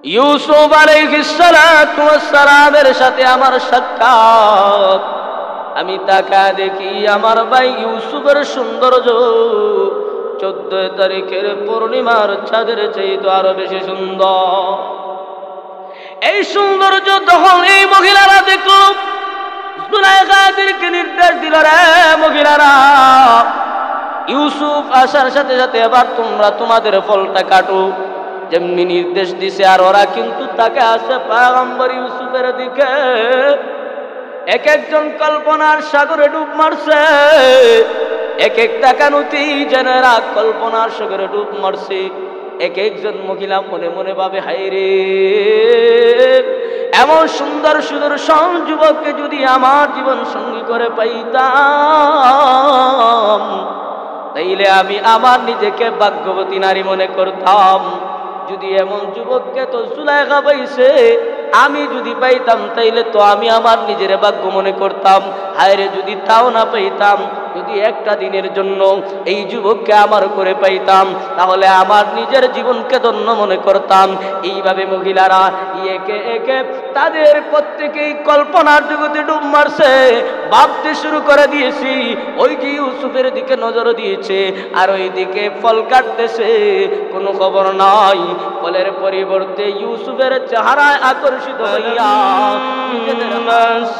ইউসুফ আলাইহিস সালাতু ওয়াস সালামের সাথে আমার সাক্ষাৎ। আমি তাকায় দেখি আমার ভাই ইউসুফের সৌন্দর্য 14 তারিখের পূর্ণিমার চাঁদের চাইতে আরো বেশি সুন্দর। এই সৌন্দর্য তখন এই মহিলারা দেখল, জুলাইখাদেরকে নির্দেশ দিল, রে মহিলারা, ইউসুফ আসার সাথে সাথে এবার তোমরা তোমাদের ফলটা কাটো। যেমনি নির্দেশ দিছে, আর ওরা কিন্তু তাকে আসে পয়গম্বর ইউসুফের দিকে। এক একজন কল্পনার সাগরে ডুব মারছে, এক একটা কানুতি জেনেরা কল্পনার সাগরে ডুব মারছে। এক একজন মহিলা মনে মনে ভাবে, হায় রে, এমন সুন্দর সুদর্শন যুবককে যদি আমার জীবন সঙ্গী করে পাইতাম, তাইলে আমি আমার নিজেকে ভাগ্যবতী নারী মনে করতাম। যদি এমন যুবককে তো জুলাইখা পাইছে, আমি যদি পাইতাম তাইলে তো আমি আমার নিজের ভাগ্য মনে করতাম। হায় রে, যদি তাও না পাইতাম, যদি একটা দিনের জন্য এই যুবককে আমার করে পাইতাম, তাহলে আমার নিজের জীবনকে ধন্য মনে করতাম। এইভাবে মহিলারা একে একে তাদের প্রত্যেকেই কল্পনার জগতে ডুব মারছে, ভাবতে শুরু করে দিয়েছি। ওই যে ইউসুফের দিকে নজর দিয়েছে, আর ওই দিকে ফল কাটতেছে, কোনো খবর নাই। ফলের পরিবর্তে ইউসুফের চেহারায় আকর্ষিত হইয়া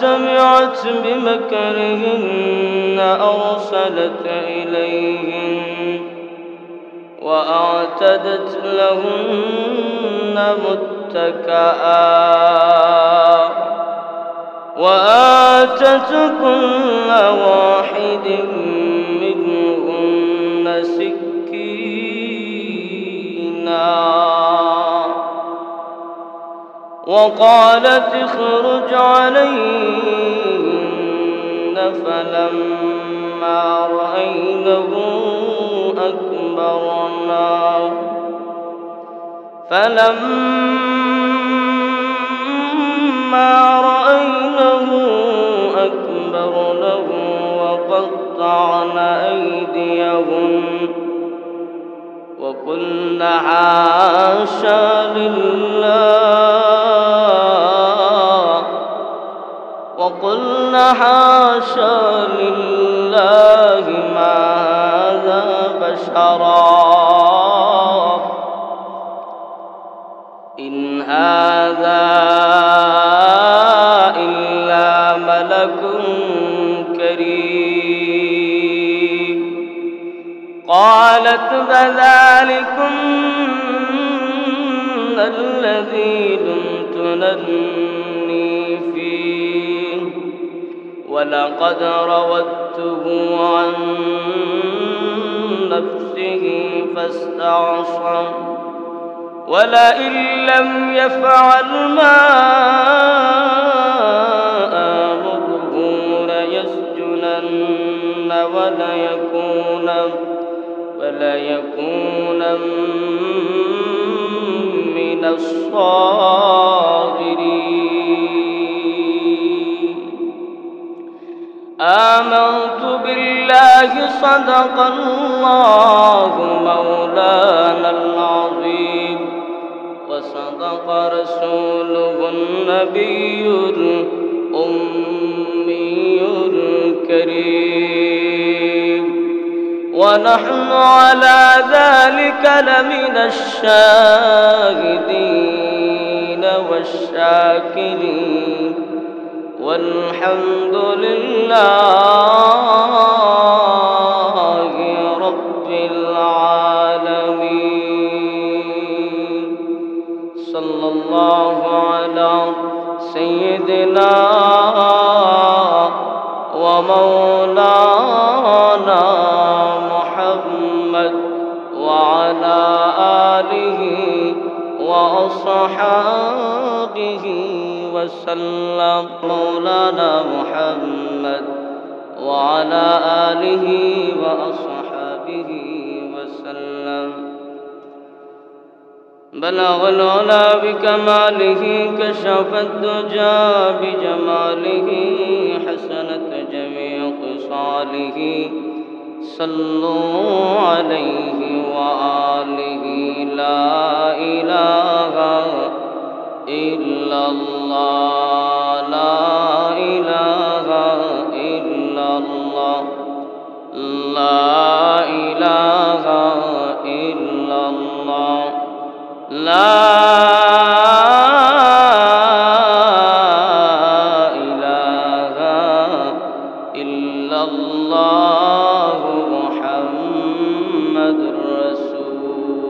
سمعت بمكرهن أرسلت إليهن وأعتدت لهن متكئا وآتت كل واحد منهن سكينا وقالت اخرج عليهن فلما رأينه أكبرنه وقطعن أيديهن وقلن حاشا لله ما هذا بشرا إن هذا إلا ملك كريم قالت فذلكن الذي لمتنني فيه ولقد راودته عن نفسه فاستعصم ولئن لم يفعل ما آمره ليسجنن وليكون من الصاغرين آمنت بالله صدق الله مولانا العظيم وصدق رسوله النبي الأمي الكريم ونحن على ذلك لمن الشاهدين والشاكرين والحمد لله رب العالمين صلى الله على سيدنا ومولانا محمد وعلى آله وأصحابه وسلم مولانا محمد وعلى آله وأصحابه وسلم بلغ العلا بكماله كشف الدجى بجماله حسنت جميع خصاله صلوا عليه وآله لا إله ইল্লাল্লাহ লা ইলাহা ইল্লাল্লাহ লা ইলাহা ইল্লাল্লাহ লা ইলাহা ইল্লাল্লাহ মুহাম্মাদুর রাসূলুল্লাহ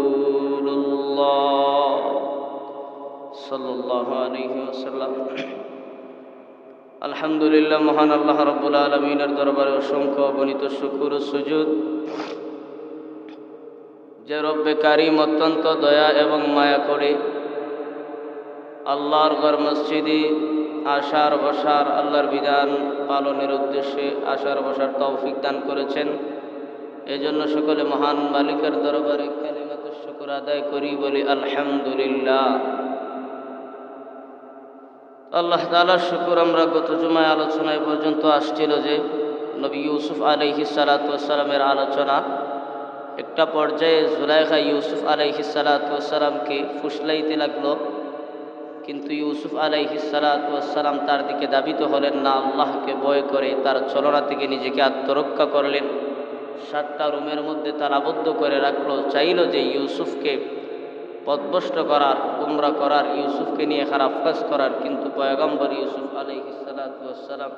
সাল্লাল্লাহু আলাইহি ওয়াসাল্লাম। আলহামদুলিল্লাহ, মহান আল্লাহ রাব্বুল আলামিনের দরবারে অসংখ্য গণিত শুকর ও সুজুদ। যে রব্বে কারীম অত্যন্ত দয়া এবং মায়া করে আল্লাহর ঘর মসজিদে আসার বসার, আল্লাহর বিধান পালনের উদ্দেশ্যে আসার বসার তৌফিক দান করেছেন, এজন্য সকলে মহান মালিকের দরবারে কালিমাতুশ শুকর আদায় করি, বলি আলহামদুলিল্লাহ। আল্লাহ তাআলার শুকর। আমরা গত জুমায় আলোচনায় পর্যন্ত আসছিল যে নবী ইউসুফ আলাইহিস সালাতু ওয়াস সালামের আলোচনা। একটা পর্যায়ে জুলাইখা ইউসুফ আলাইহিস সালাতু ওয়াস সালামকে ফুসলাইতে লাগলো, কিন্তু ইউসুফ আলাইহিস সালাতু ওয়াস সালাম তার দিকে ধাবিত হলেন না। আল্লাহকে ভয় করে তার ছলনা থেকে নিজেকে আত্মরক্ষা করলেন। 7টা রুমের মধ্যে তালাবদ্ধ করে রাখলো, চাইল যে ইউসুফকে পথভ্রষ্ট করার, গুমরা করার, ইউসুফকে নিয়ে খারাপ কাজ করার, কিন্তু পয়গম্বর ইউসুফ আলাইহিস সালাতু ওয়াস সালাম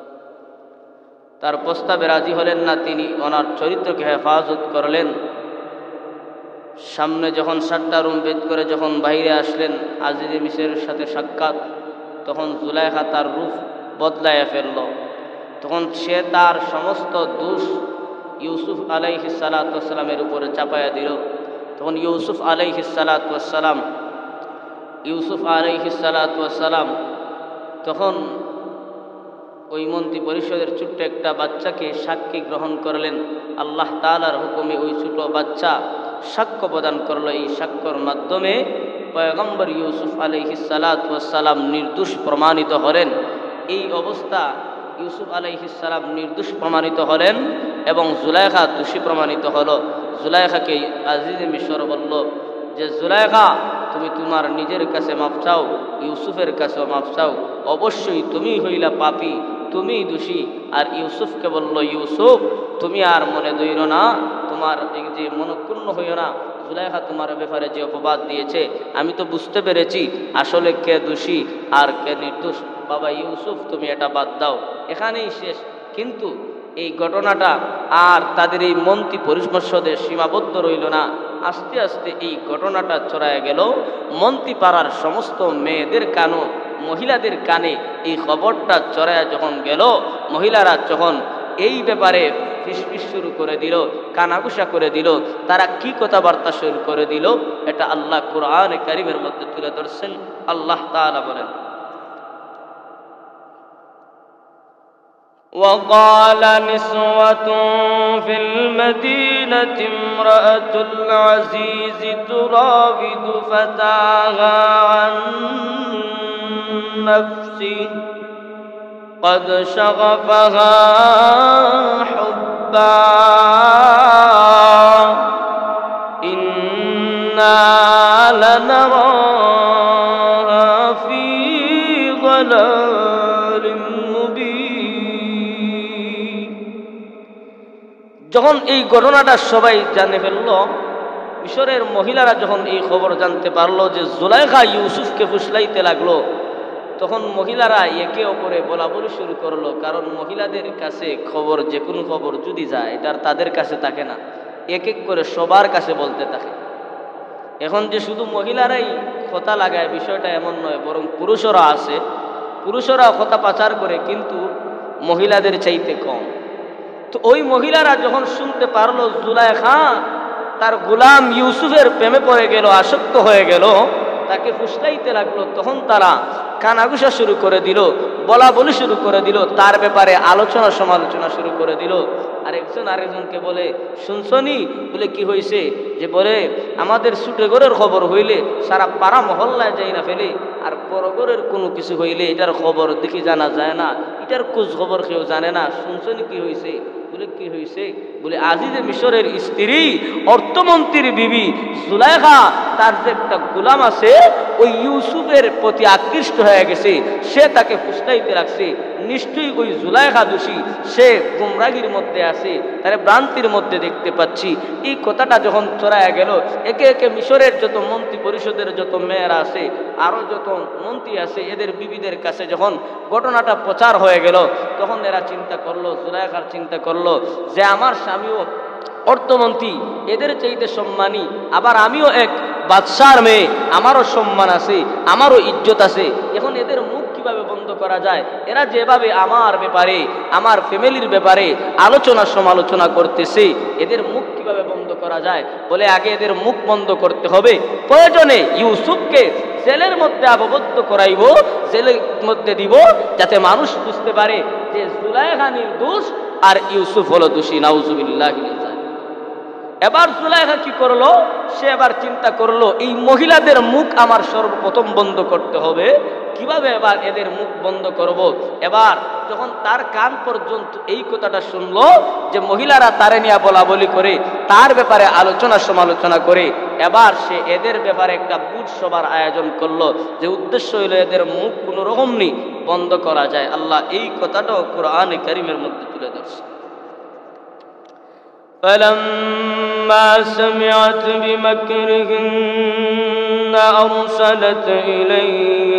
তার প্রস্তাবে রাজি হলেন না। তিনি ওনার চরিত্রকে হেফাজত করলেন। সামনে যখন 7টা রুম ভেদ করে যখন বাইরে আসলেন, আজিজে মিসরের সাথে সাক্ষাৎ, তখন জুলাইখা তার রূপ বদলাইয়া ফেলল। তখন সে তার সমস্ত দোষ ইউসুফ আলাইহিস সালাতু ওয়াস সালামের উপরে চাপাইয়া দিল। তখন ইউসুফ আলাইহিস সালাতু ওয়াস সালাম তখন ওই মন্ত্রী পরিষদের ছোট্ট একটা বাচ্চাকে সাক্ষী গ্রহণ করলেন। আল্লাহ তাআলার হুকুমে ওই ছোট বাচ্চা সাক্ষ্য প্রদান করলো। এই সাক্ষ্যর মাধ্যমে পয়গম্বর ইউসুফ আলাইহিস সালাতু ওয়াস সালাম নির্দোষ প্রমাণিত হলেন। এই অবস্থা ইউসুফ আলাইহিস সালাম নির্দোষ প্রমাণিত হলেন এবং জুলাইখা দোষী প্রমাণিত হলো। জুলাইখাকে আজিজে মিশর বলল যে, জুলাইখা, তুমি তোমার নিজের কাছে মাফ চাও, ইউসুফের কাছেও মাফ চাও। অবশ্যই তুমি হইলা পাপী, তুমি দোষী। আর ইউসুফকে বলল, ইউসুফ, তুমি আর মনে দইর না, তোমার যে মনক্ষুণ্ণ হইও না। জুলাইখা তোমার ব্যাপারে যে অপবাদ দিয়েছে, আমি তো বুঝতে পেরেছি আসলে কে দোষী আর কে নির্দোষ। বাবা ইউসুফ, তুমি এটা বাদ দাও, এখানেই শেষ। কিন্তু এই ঘটনাটা আর তাদের এই মন্ত্রী পরিষদে সীমাবদ্ধ রইল না। আস্তে আস্তে এই ঘটনাটা ছড়ায় গেল মন্ত্রী পাড়ার সমস্ত মেয়েদের কানে, মহিলাদের কানে এই খবরটা ছড়ায় যখন গেল, মহিলারা যখন এই ব্যাপারে ফিসফিস শুরু করে দিল, কানাঘুষা করে দিল, তারা কি কথাবার্তা শুরু করে দিল, এটা আল্লাহ কুরআনে কারীমের মধ্যে তুলে ধরছেন। আল্লাহ তাআলা বলেন, وقال نسوة في المدينة امرأة العزيز تراود فتاها عن نفسه قد شغفها حبا إنا لنراها في ضلال مبين। যখন এই ঘটনাটা সবাই জানে ফেলল, মিশরের মহিলারা যখন এই খবর জানতে পারলো যে জুলাইখা ইউসুফকে ফুসলাইতে লাগলো, তখন মহিলারা একে অপরে বলা বলি শুরু করলো। কারণ মহিলাদের কাছে খবর, যে কোনো খবর যদি যায়, এটা তাদের কাছে থাকে না, এক এক করে সবার কাছে বলতে থাকে। এখন যে শুধু মহিলারাই কথা লাগায় বিষয়টা এমন নয়, বরং পুরুষরা আছে, পুরুষরা কথা পাচার করে, কিন্তু মহিলাদের চাইতে কম। তো ওই মহিলারা যখন শুনতে পারলো জুলাইখা তার গোলাম ইউসুফের প্রেমে পড়ে গেল, আসক্ত হয়ে গেল, তাকে ফুসলাইতে লাগলো, তখন তারা কানাঘুষা শুরু করে দিল, বলা বলি শুরু করে দিল, তার ব্যাপারে আলোচনা সমালোচনা শুরু করে দিল। আর একজন আরেকজনকে বলে, শুনছনি? বলে কি হয়েছে? যে বলে, আমাদের ছুটেগরের খবর হইলে সারা পাড়া মহল্লায় যাই না ফেলে, আর বড়গরের কোনো কিছু হইলে এটার খবর দেখি জানা যায় না, এটার খোঁজ খবর কেউ জানে না। শুনছনি কি হয়েছে? বলে কি হয়েছে? বলে আজিজে মিশরের স্ত্রী অর্থমন্ত্রীর বিবি জুলাইখা তার যে একটা গোলাম আছে ওই ইউসুফের প্রতি আকৃষ্ট হয়ে গেছে, সে তাকে ফুসলাইতে রাখছে। নিশ্চয়ই ওই জুলাইখা দোষী, সে গুমরাগির মধ্যে আছে, তার ভ্রান্তির মধ্যে দেখতে পাচ্ছি। এই কথাটা যখন ছড়ায় গেল, একে একে মিশরের যত মন্ত্রী পরিষদের যত মেয়েরা আছে, আরো যত মন্ত্রী আছে, এদের বিবিদের কাছে যখন ঘটনাটা প্রচার হয়ে গেল, তখন এরা চিন্তা করলো, জুলাইখার চিন্তা করলো যে আমার স্বামীও অর্থমন্ত্রী, এদের চাইতে সম্মানী, আবার আমিও এক বাদশার মেয়ে, আমারও সম্মান আছে, আমারও ইজ্জত আছে। এখন এদের মুখ কিভাবে বন্ধ করা যায়? এরা যেভাবে আমার ব্যাপারে, আমার ফ্যামিলির ব্যাপারে আলোচনা সমালোচনা করতেছে, এদের মুখ কিভাবে বন্ধ করা যায়? বলে আগে এদের মুখ বন্ধ করতে হবে, প্রয়োজনে ইউসুফকে জেলের মধ্যে আবদ্ধ করাইব, জেলের মধ্যে দিব, যাতে মানুষ বুঝতে পারে যে জুলাইখা নির্দোষ আর ইউসুফ হলো দোষী। নাউজুবিল্লাহ। এবার জুলাইখা কি করলো? সে এবার চিন্তা করলো এই মহিলাদের মুখ আমার সর্বপ্রথম বন্ধ করতে হবে। কিভাবে এবার এদের মুখ বন্ধ করব? এবার যখন তার কান পর্যন্ত এই কথাটা শুনলো যে মহিলারা তারে নিয়ে বলা বলি করে, তার ব্যাপারে আলোচনা সমালোচনা করে, এবার সে এদের ব্যাপারে একটা বুঝ সভার আয়োজন করলো, যে উদ্দেশ্য হইল এদের মুখ কোনো রকম নেই বন্ধ করা যায়। আল্লাহ এই কথাটাও কোরআনে কারীমের মধ্যে তুলে ধরছে। فلما سمعت بمكرهن أرسلت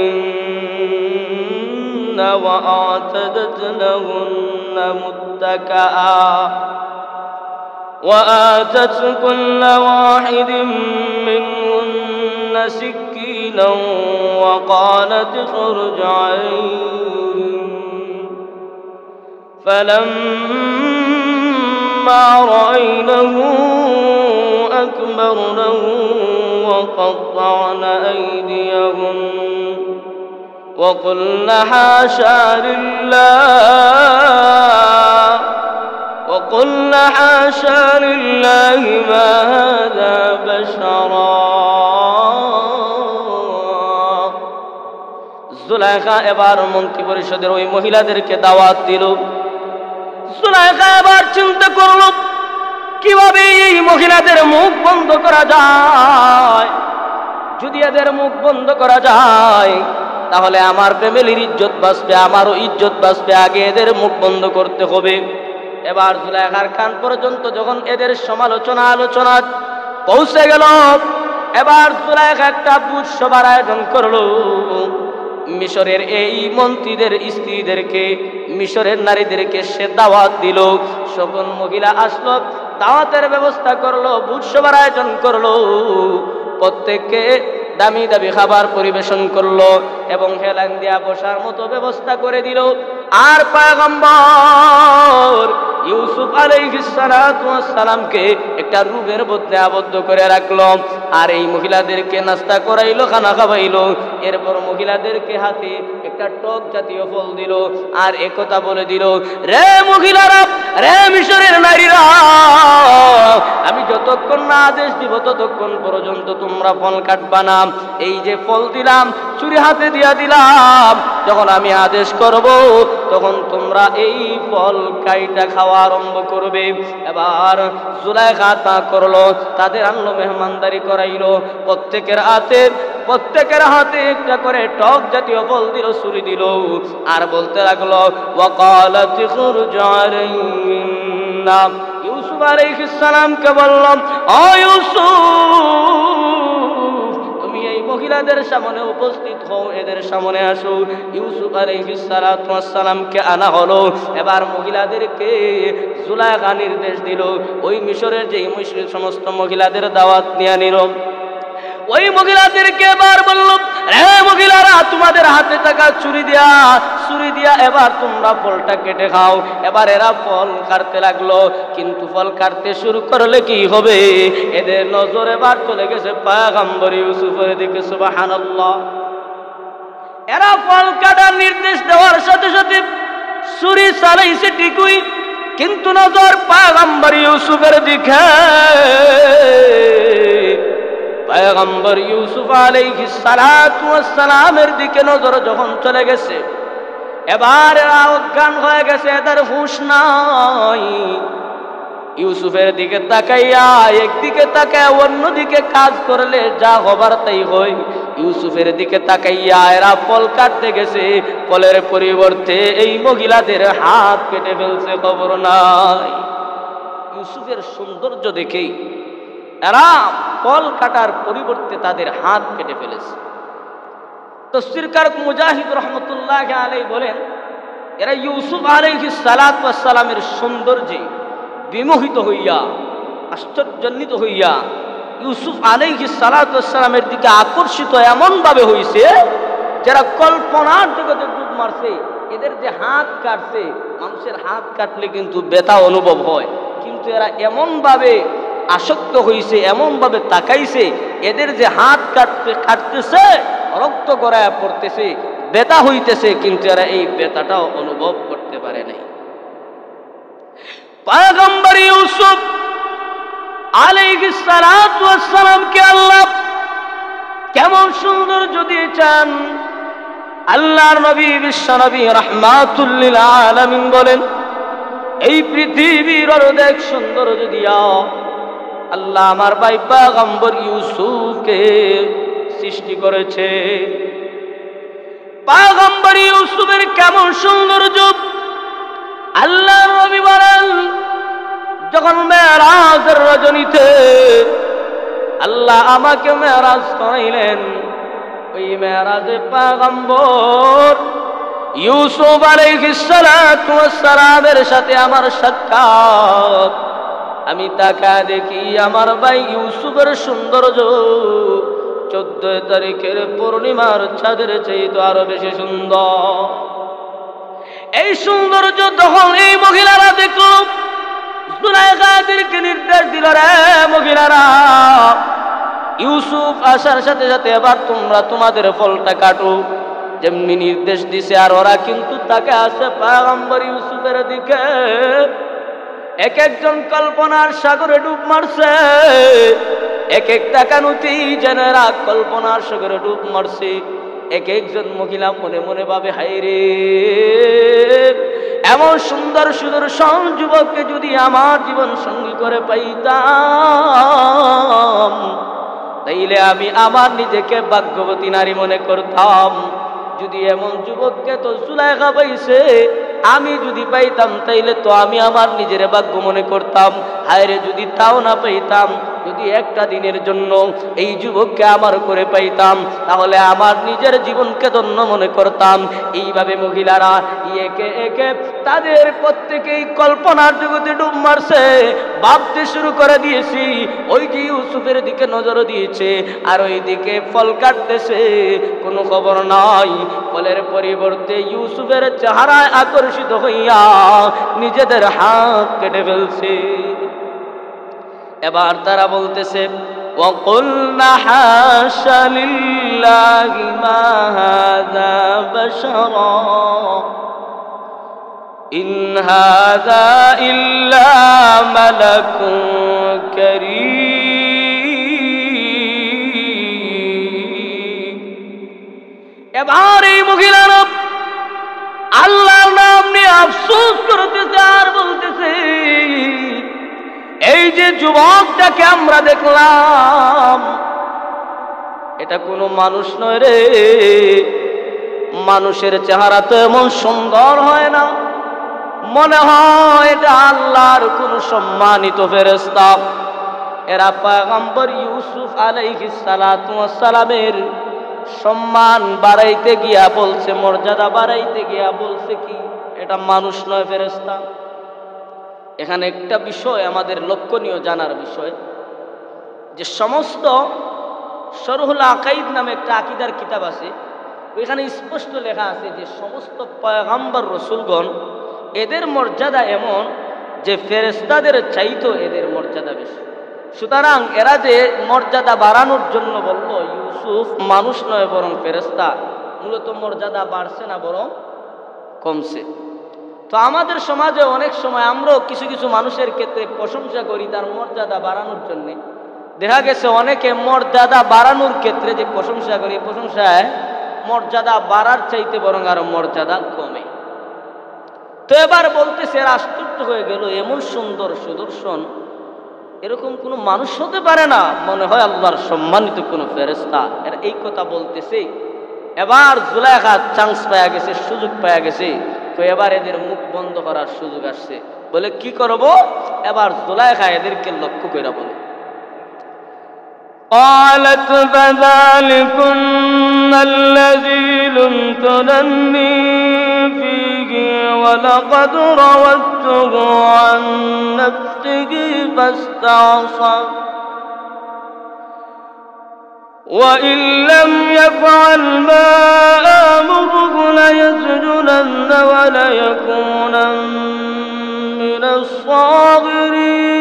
إليهن وأعتدت لهن متكئا وآتت كل واحد منهن سكينا وقالت اخرج عليهم فلما رأينه أكبرنه وقطعن أيديهن وقلن حاشا لله ما هذا بشرا। জুলাইখা এবার মন্ত্রী পরিষদের ওই মহিলাদেরকে দাওয়াত দিল। জুলাইখা এবার চিন্তা করল কিভাবে এই মহিলাদের মুখ বন্ধ করা যায়। যদি এদের মুখ বন্ধ করা যায় তাহলে আমার ফ্যামিলির ইজ্জত বাঁচবে, আমারও ইজ্জত বাঁচবে। আগে এদের মুখ বন্ধ করতে হবে। এবার জুলাইখার কান পর্যন্ত যখন এদের সমালোচনা আলোচনা পৌঁছে গেল, এবার জুলাইখা একটা বুঝ সভার আয়োজন করলো। মিশরের এই মন্ত্রীদের স্ত্রীদেরকে, মিশরের নারীদেরকে সে দাওয়াত দিল। সকল মহিলা আসলো, দাওয়াতের ব্যবস্থা করলো, বুঝ সভার আয়োজন করলো, প্রত্যেককে দামি দামি খাবার পরিবেশন করলো এবং হেলান দিয়া বসার মতো ব্যবস্থা করে দিল। আর পয়গম্বর ইউসুফ আলাইহিস সালাতু ওয়াস সালামকে একটা রুমের মধ্যে আবদ্ধ করে রাখলো। আর এই মহিলাদেরকে নাস্তা করাইলো, খানা খাওয়াইলো। এরপর মহিলাদেরকে হাতে একটা টক জাতীয় ফল দিল। আর একথা বলে দিল, রে মহিলারা, রে মিশরের নারীরা, আমি যতক্ষণ না আদেশ দিব ততক্ষণ পর্যন্ত তোমরা ফল কাটবা না। এই যে ফল দিলাম, চুরি হাতে দিয়া দিলাম, যখন আমি আদেশ করব তখন তোমরা এই ফল কাইটা খাওয়া আরম্ভ করবে। এবার জুলাইখা তা করলো, তাদের আনলো, মেহমানদারি করাইলো। প্রত্যেকের হাতে একটা করে টক জাতীয় ফল দিল, ছুরি দিল। আর বলতে লাগলো, ওয়াকালাত খুরুজ আলাইহিন্না, ইউসুফ আলাইহিস সালামকে বললাম, ও ইউসুফ, তুমি এই মহিলাদের সামনে উপস্থিত হও, এদের সামনে আসো। ইউসুফ আলাইহিস সালাতু ওয়াস সালামকে আনা হলো। এবার মহিলাদেরকে জুলাইখা নির্দেশ দিল, ওই মিশরের যে সমস্ত মহিলাদের দাওয়াত নিয়ে নিল। ওই মহিলাদেরকে এবার বলল, রে মহিলারা, তোমাদের হাতে থাকা ছুরি দিয়া এবার তোমরা ফলটা কেটে খাও। এবার এরা ফল কাটতে লাগলো, কিন্তু ফল কাটতে শুরু করলে কি হবে? এদের নজর এবার চলে গেছে পয়গম্বর ইউসুফের দিকে। সুবহানাল্লাহ। এরা ফল কাটার নির্দেশ দেওয়ার সাথে সাথে ছুরি চালাইছে ঠিকই, কিন্তু নজর পয়গম্বর ইউসুফের দিকে। পয়গম্বর ইউসুফ আলাইহিস সালাতু ওয়াস সালামের দিকে নজর যখন চলে গেছে, এবার এরা অজ্ঞান হয়ে গেছে, এদের হুঁশ নাই। ইউসুফের দিকে তাকাইয়া একদিকে তাকায় অন্যদিকে কাজ করলে যা হবার তাই হয়। ইউসুফের দিকে তাকাইয়া এরা ফল কাটতে গেছে, ফলের পরিবর্তে এই মহিলাদের হাত কেটে ফেলছে, খবর নাই। ইউসুফের সৌন্দর্য দেখেই এরা ফল কাটার পরিবর্তে তাদের হাত কেটে ফেলেছে। তাফসীরকার মুজাহিদ রহমতুল্লাহ আলাইহি বলেন, এরা ইউসুফ আলাইহিস সালাতু ওয়াস সালামের সৌন্দর্যে বিমোহিত হইয়া, আশ্চর্যান্বিত হইয়া ইউসুফ আলাইহিস সালাতু ওয়াস সালামের দিকে আকর্ষিত এমন ভাবে হইছে, যারা কল্পনার জগতে ডুব মারছে। এদের যে হাত কাটছে, মানুষের হাত কাটলে কিন্তু ব্যথা অনুভব হয়, কিন্তু এরা এমন ভাবে আসক্ত হইছে, এমন ভাবে তাকাইছে, এদের যে হাত কাটতেছে, রক্ত গড়ায় পড়তেছে, ব্যথা হইতেছে, কিন্তু এরা এই ব্যথাটাও অনুভব করতে পারে নাই। পয়গম্বর ইউসুফ আলাইহিস সালাতু ওয়াস সালামকে আল্লাহ কেমন সৌন্দর্য দিয়েছেন। আল্লাহর নবী বিশ্ব নবী রাহমাতুল লিল আলামিন বলেন, এই পৃথিবীর অর্ধেক সৌন্দর্য দিয়া আল্লাহ আমার ভাই পয়গম্বর ইউসুফকে সৃষ্টি করেছে। পয়গম্বর ইউসুফের কেমন সৌন্দর্য আল্লাহর নবী বলেন, যখন মেরাজের রজনীতে আল্লাহ আমাকে মেরাজ করাইলেন, ওই মেরাজে পয়গম্বর ইউসুফ আলাইহিস সালাতু ওয়াস সালামের সাথে আমার সাক্ষাৎ। আমি তাকা দেখি আমার ভাই ইউসুফের সৌন্দর্য 14 তারিখের পূর্ণিমার চাঁদের চাইতে আরো বেশি সুন্দর। এই সৌন্দর্য তখন এই মহিলারা দেখল, জুলাইখাদেরকে নির্দেশ দিল, রে মহিলারা, ইউসুফ আসার সাথে সাথে এবার তোমরা তোমাদের ফলটা কাটো। যেমনি নির্দেশ দিছে, আর ওরা কিন্তু তাকে আসে পয়গম্বর ইউসুফের দিকে। এক একজন কল্পনার সাগরে ডুব মারছে, এক একটা কানুতি জেনেরা কল্পনার সাগরে ডুব মারছে। এক একজন মহিলা মনে মনে ভাবে, হায় রে, এমন সুন্দর সুদর্শন যুবককে যদি আমার জীবন সঙ্গী করে পাইতাম, তাইলে আমি আমার নিজেকে ভাগ্যবতী নারী মনে করতাম। যদি এমন যুবককে তো জুলাইখা পাইছে, আমি যদি পাইতাম তাইলে তো আমি আমার নিজের ভাগ্য মনে করতাম। হায় রে, যদি তাও না পাইতাম, যদি একটা দিনের জন্য এই যুবককে আমার করে পাইতাম, তাহলে আমার নিজের জীবনকে ধন্য মনে করতাম। এইভাবে মহিলারা একে একে তাদের প্রত্যেকেই কল্পনার জগতে ডুব মারছে, ভাবতে শুরু করে দিয়েছি। ওই যে ইউসুফের দিকে নজর দিয়েছে, আর ওই দিকে ফল কাটতেছে, কোনো খবর নাই। ফলের পরিবর্তে ইউসুফের চেহারায় আকর্ষিত হইয়া নিজেদের হাত কেটে ফেলছে। এবার তারা বলতেছে, وَقُلْنَا حَاشَ لِلَّهِ مَا هَذَا بَشَرًا إِنْ هَذَا إِلَّا مَلَكٌ كَرِيمٌ। এবার এই মহিলারা আল্লাহর নাম নিয়ে আফসোস করতেছে আর বলতেছে, এই যে যুবকটাকে আমরা দেখলাম, এটা কোনো মানুষ নয় রে। মানুষের চেহারা তো এমন সুন্দর হয় না, মনে হয় এটা আল্লাহর কোনো সম্মানিত ফেরেশতা। এরা পয়গম্বর ইউসুফ আলাইহিস সালাতু ওয়াস সালামের সম্মান বাড়াইতে গিয়া বলছে, মর্যাদা বাড়াইতে গিয়া বলছে কি, এটা মানুষ নয়, ফেরেশতা। এখানে একটা বিষয় আমাদের লক্ষণীয় জানার বিষয়, যে সমস্ত শরহুল আকাইদ নামে একটা আকীদার কিতাব আছে, ওইখানে স্পষ্ট লেখা আছে যে সমস্ত পয়গম্বর রসুলগণ এদের মর্যাদা এমন যে ফেরেশতাদের চাইতো এদের মর্যাদা বেশি। সুতরাং এরা যে মর্যাদা বাড়ানোর জন্য বলল ইউসুফ মানুষ নয় বরং ফেরেশতা, মূলত মর্যাদা বাড়ছে না বরং কমছে। তো আমাদের সমাজে অনেক সময় আমরাও কিছু কিছু মানুষের ক্ষেত্রে প্রশংসা করি তার মর্যাদা বাড়ানোর জন্যে। দেখা গেছে অনেকে মর্যাদা বাড়ানোর ক্ষেত্রে যে প্রশংসা করি, প্রশংসায় মর্যাদা বাড়ার চাইতে বরং আরো মর্যাদা কমে। তো এবার বলতেছে, এরা আশ্চর্য হয়ে গেল, এমন সুন্দর সুদর্শন এরকম কোনো মানুষ হতে পারে না, মনে হয় আল্লাহর সম্মানিত কোনো ফেরেশতা। এরা এই কথা বলতেছে। এবার জুলাইখা চান্স পাওয়া গেছে, সুযোগ পাওয়া গেছে। তো এবার এদের মুখ বন্ধ করার সুযোগ আসছে। বলে কি করব? এবার জুলাইখা এদেরকে লক্ষ্য করে বলে, قالت فذلكن الذي لمتنني فيه ولقد راودته عن نفسه فاستعصم وإن لم يفعل ما آمره ليسجنن وليكونن من الصاغرين।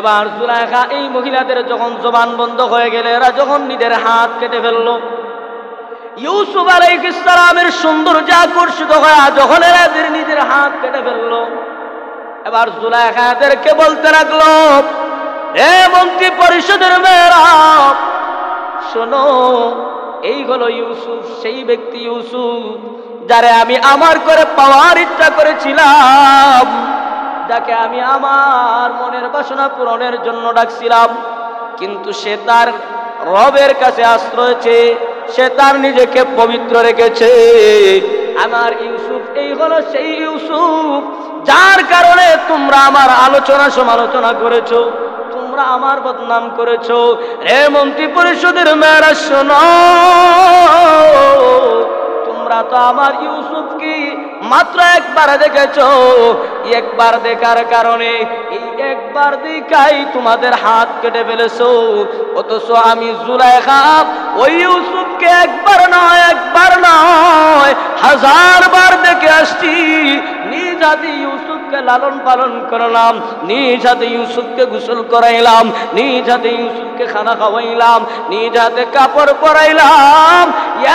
এবার জুলাইখা এই মহিলাদের যখন জবান বন্ধ হয়ে গেল, এরা যখন নিজের হাত কেটে ফেলল, ইউসুফ আলাইহিস সালামের সৌন্দর্য আকর্ষিত হয়ে যখন এরা এদের নিজের হাত কেটে ফেলল, এবার জুলাইখা এদেরকে বলতে লাগলো, হে মন্ত্রী পরিষদের মেয়েরা, শোনো, এই হলো ইউসুফ, সেই ব্যক্তি ইউসুফ যারে আমি আমার করে পাওয়ার ইচ্ছা করেছিলাম, যাকে আমি আমার মনের বাসনা পূরণের জন্য ডাকছিলাম। কিন্তু সে তার রবের কাছে আশ্রয় চেয়ে সে তার নিজেকে পবিত্র রেখেছে। আমার ইউসুফ এই হলো সেই ইউসুফ যার কারণে তোমরা আমার আলোচনা সমালোচনা করেছো, তোমরা আমার বদনাম করেছো। রে মন্ত্রী পরিষদের মেয়েরা শোনো, তোমরা তো আমার ইউসুফকে মাত্র একবার দেখেছো, একবার দেখার কারণে এই একবার দেখাই তোমাদের হাত কেটে ফেলেছো। অথচ আমি জুলাইখা ওই ইউসুফকে একবার নয় 1000 বার দেখে আসছি। নিজ হাতে ইউসুফকে লালন পালন করলাম, নিজ হাতে ইউসুফকে গোসল করাইলাম, নিজ হাতে ইউসুফকে খানা খাওয়াইলাম, নিজ হাতে কাপড় পরাইলাম।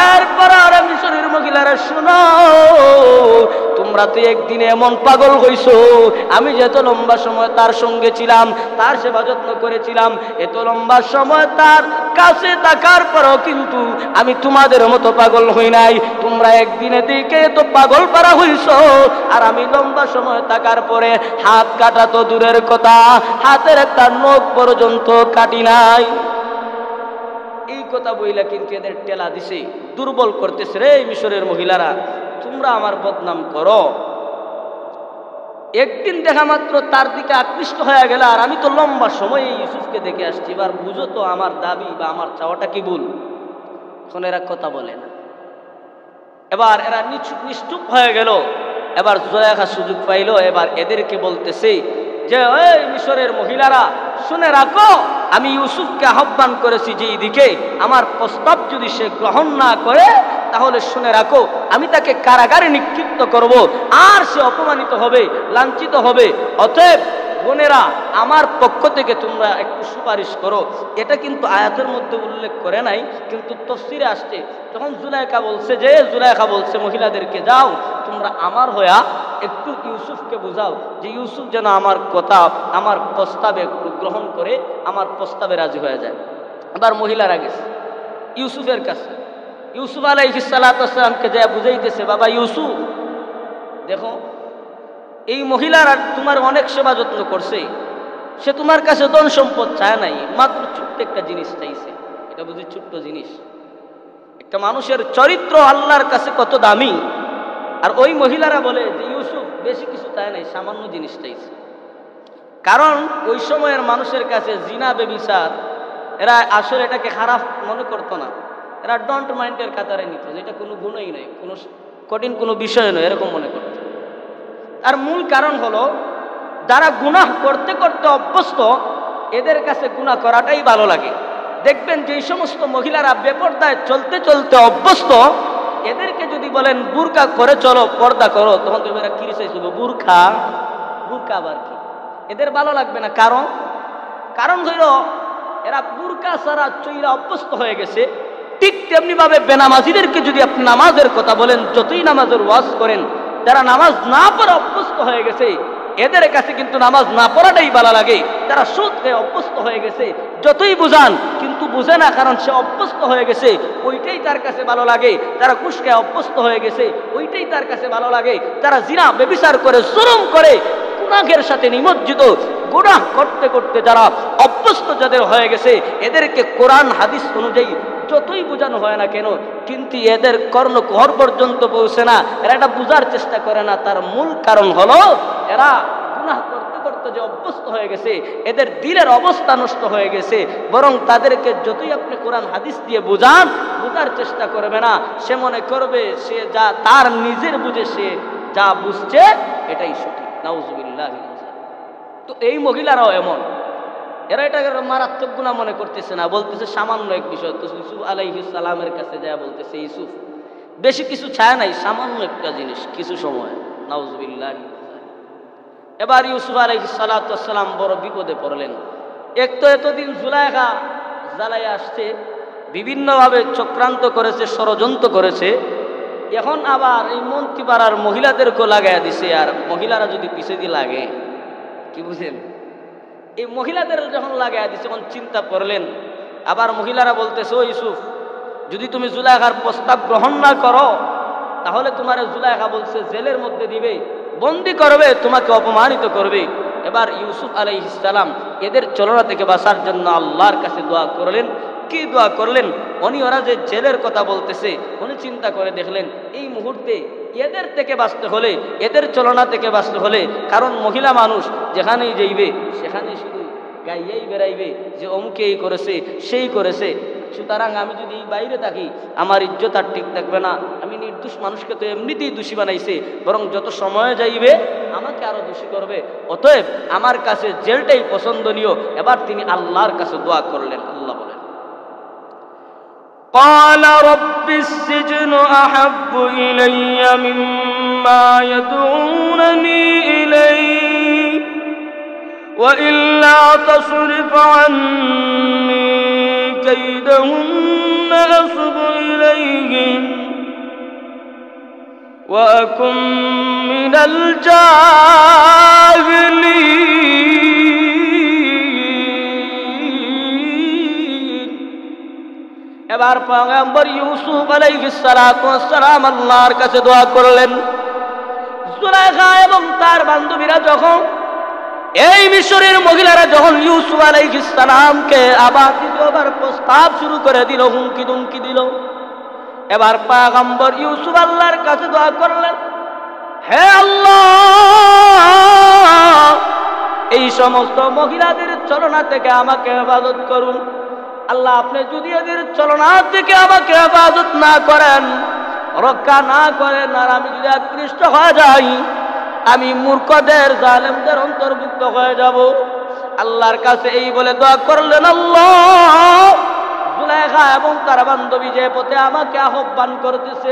এরপর আর মিশরের মহিলারা শোনো, তোমরা তো একদিন এমন পাগল হইছো, আমি যে এত লম্বা সময় তার সঙ্গে ছিলাম, তার সেবা যত্ন করেছিলাম, এত লম্বা সময় তার কাছে থাকার পরও কিন্তু আমি তোমাদের মতো পাগল হই নাই। তোমরা একদিনে দিকে তো পাগল পারা হইছো, আর আমি লম্বা সময় থাকার পরে হাত কাটা তো দূরের কথা, হাতের একটা নখ পর্যন্ত কাটি নাই। এই কথা বইলা কিন্তু এদের টেলা দিছে, দুর্বল করতেছে। রে মিশরের মহিলারা, তোমরা আমার বদনাম করো, একদিন দেখা মাত্র তার দিকে আকৃষ্ট হয়ে গেল, আর আমি তো লম্বা সময় ইউসুফকে দেখে আসছি। এবার বুঝো তো আমার দাবি বা আমার চাওয়াটা কি ভুল। এখন এরা কথা বলে না, এবার এরা নিশ্চুপ হয়ে গেল। এবার জুলাইখা সুযোগ পাইল, এবার এদেরকে বলতেছে যে, এই মিশরের মহিলারা শুনে রাখো, আমি ইউসুফকে আহ্বান করেছি যে দিকে, আমার প্রস্তাব যদি সে গ্রহণ না করে তাহলে শুনে রাখো আমি তাকে কারাগারে নিক্ষিপ্ত করব, আর সে অপমানিত হবে, লাঞ্ছিত হবে। অতএব বোনেরা, আমার পক্ষ থেকে তোমরা একটু সুপারিশ করো। এটা কিন্তু আয়াতের মধ্যে উল্লেখ করে নাই, কিন্তু তফসিরে আসছে। যখন জুলাইখা বলছে মহিলাদেরকে, যাও তোমরা আমার হয়া একটু ইউসুফকে বোঝাও যে ইউসুফ যেন আমার কথা, আমার প্রস্তাবে একটু গ্রহণ করে আমার প্রস্তাবে রাজি হয়ে যায়। আবার মহিলারা গেছে ইউসুফের কাছে, ইউসুফ আলাইহিস সালাতু ওয়াস সালামকে যা বুঝাইতেছে, বাবা ইউসুফ দেখো, এই মহিলারা তোমার অনেক সেবা যত্ন করছে, সে তোমার কাছে ধন সম্পদ চায় নাই, মাত্র ছোট্ট একটা জিনিস চাইছে। এটা বুঝি ছোট্ট জিনিস? একটা মানুষের চরিত্র আল্লাহর কাছে কত দামি। আর ওই মহিলারা বলে যে ইউসুফ বেশি কিছু চায় নাই, সামান্য জিনিস চাইছে। কারণ ওই সময়ের মানুষের কাছে জিনা বেবিচার এরা আসলে এটাকে খারাপ মনে করতো না, এরা ডন্ট মাইন্ডের কাতারে নিত, এটা কোনো গুণই নয়, কোনো কঠিন কোনো বিষয় নয়, এরকম মনে করত। তার মূল কারণ হলো, যারা গুনাহ করতে করতে অভ্যস্ত, এদের কাছে গুনাহ করাটাই ভালো লাগে। দেখবেন যে এই সমস্ত মহিলারা বেপরদায় চলতে চলতে অভ্যস্ত, এদেরকে যদি বলেন বুরকা করে চলো, পর্দা করো, তখন তুমি এরা কি চাইছো, বুরকা আবার কি, এদের ভালো লাগবে না। কারণ হইল এরা বুরকা ছাড়া চইলা অভ্যস্ত হয়ে গেছে। ঠিক তেমনি ভাবে বেনামাজিদেরকে যদি আপনি নামাজের কথা বলেন, যতই নামাজের ওয়াজ করেন, যারা নামাজ না পড়ে অভ্যস্ত হয়ে গেছে, এদের কাছে কিন্তু নামাজ না পড়াটাই ভালো লাগে। যারা সুদ খেয়ে অভ্যস্ত হয়ে গেছে, যতই বুঝান কিন্তু বুঝে না, কারণ সে অভ্যস্ত হয়ে গেছে, ওইটাই তার কাছে ভালো লাগে। যারা ঘুষ খেয়ে অভ্যস্ত হয়ে গেছে, ওইটাই তার কাছে ভালো লাগে। যারা জিনা ব্যভিচার করে, জুলুম করে, গুনাহের সাথে নিমজ্জিত, গুনাহ করতে করতে যারা অভ্যস্ত যাদের হয়ে গেছে, এদেরকে কোরআন হাদিস অনুযায়ী যতই বোঝানো হয় না কেন, কিন্তু এদের কর্ণকুহর পর্যন্ত পৌঁছে না। এরা এটা বোঝার চেষ্টা করে না। তার মূল কারণ হলো এরা গুনাহ করতে করতে যে অভ্যস্ত হয়ে গেছে, এদের দিলের অবস্থা নষ্ট হয়ে গেছে। বরং তাদেরকে যতই আপনি কোরআন হাদিস দিয়ে বোঝার চেষ্টা করবে না, সে মনে করবে সে যা তার নিজের বুঝে সে যা বুঝছে এটাই সঠিক। নাউজুবিল্লাহ। তো এই মহিলারাও এমন, এরা এটাকে মারাত্মক গুনাহ মনে করতেছে না, বলতেছে সামান্য এক বিষয়। তো ইউসুফ আলাইহিস সালামের কাছে যায় বলতেছে, ইউসুফ বেশি কিছু ছায়া নাই, সামান্য একটা জিনিস, কিছু সময়। নাউজুবিল্লাহ। এবার ইউসুফ আলাইহিস সালাম বড় বিপদে পড়লেন। এক তো এতদিন জুলাইখা জ্বালায় আসছে, বিভিন্নভাবে চক্রান্ত করেছে, ষড়যন্ত্র করেছে। এখন আবার এই মন্ত্রীপাড়ার মহিলাদেরকেও লাগাইয়া দিছে। আর মহিলারা যদি পিছে দিয়ে লাগে, কি বুঝেন, এই মহিলাদের যখন লাগাইয়া দিছে, তখন চিন্তা করলেন। আবার মহিলারা বলতেছে, ও ইউসুফ, যদি তুমি জুলাইখার প্রস্তাব গ্রহণ না করো, তাহলে তোমার জুলাইখা বলছে জেলের মধ্যে দিবে, বন্দি করবে, তোমাকে অপমানিত করবে। এবার ইউসুফ আলাইহিস সালাম এদের চলনা থেকে বাঁচার জন্য আল্লাহর কাছে দোয়া করলেন। কি দোয়া করলেন? ওরা যে জেলের কথা বলতেছে, উনি চিন্তা করে দেখলেন এই মুহূর্তে এদের থেকে বাঁচতে হলে, এদের চলনা থেকে বাঁচতে হলে, কারণ মহিলা মানুষ যেখানেই যাইবে সেখানেই শুধু গাইয়েই বেড়াইবে যে অমুকে এই করেছে, সেই করেছে। সুতরাং আমি যদি এই বাইরে থাকি, আমার ইজ্জত আর ঠিক থাকবে না। আমি নির্দোষ মানুষকে তো এমনিতেই দোষী বানাইছে, বরং যত সময় যাইবে আমাকে আরো দোষী করবে। অতএব আমার কাছে জেলটাই পছন্দনীয়। এবার তিনি আল্লাহর কাছে দোয়া করলেন। আল্লাহ বলেন, قال رب السجن أحب إلي مما يدعونني إليه وإلا تصرف عني كيدهن أصب إليهن وأكن من الجاهلين। এবার পয়গম্বর ইউসুফ আলাইহিস সালাম আল্লাহর কাছে দোয়া করলেন। জুলাইখা এবং তার বান্ধবীরা যখন, এই মিশরের মহিলারা যখন ইউসুফ আলাইহিস সালামকে আবার দ্বিতীয়বার প্রস্তাব শুরু করে দিল, হুমকি দুমকি দিল, এবার পয়গম্বর ইউসুফ আল্লাহর কাছে দোয়া করলেন, হে আল্লাহ, এই সমস্ত মহিলাদের চলনা থেকে আমাকে হেফাজত করুন। আল্লাহ, আপনি যদি এদের চলনা থেকে আমাকে হেফাজত না করেন, রক্ষা না করেন, আর আমি যদি আকৃষ্ট হয়ে যাই, আমি মূর্খদের, জালেমদের অন্তর্ভুক্ত হয়ে যাব। আল্লাহর কাছে এই বলে দোয়া করলেন, আল্লাহ, জুলাইখা এবং তার বান্ধবী যে পথে আমাকে আহ্বান করতেছে,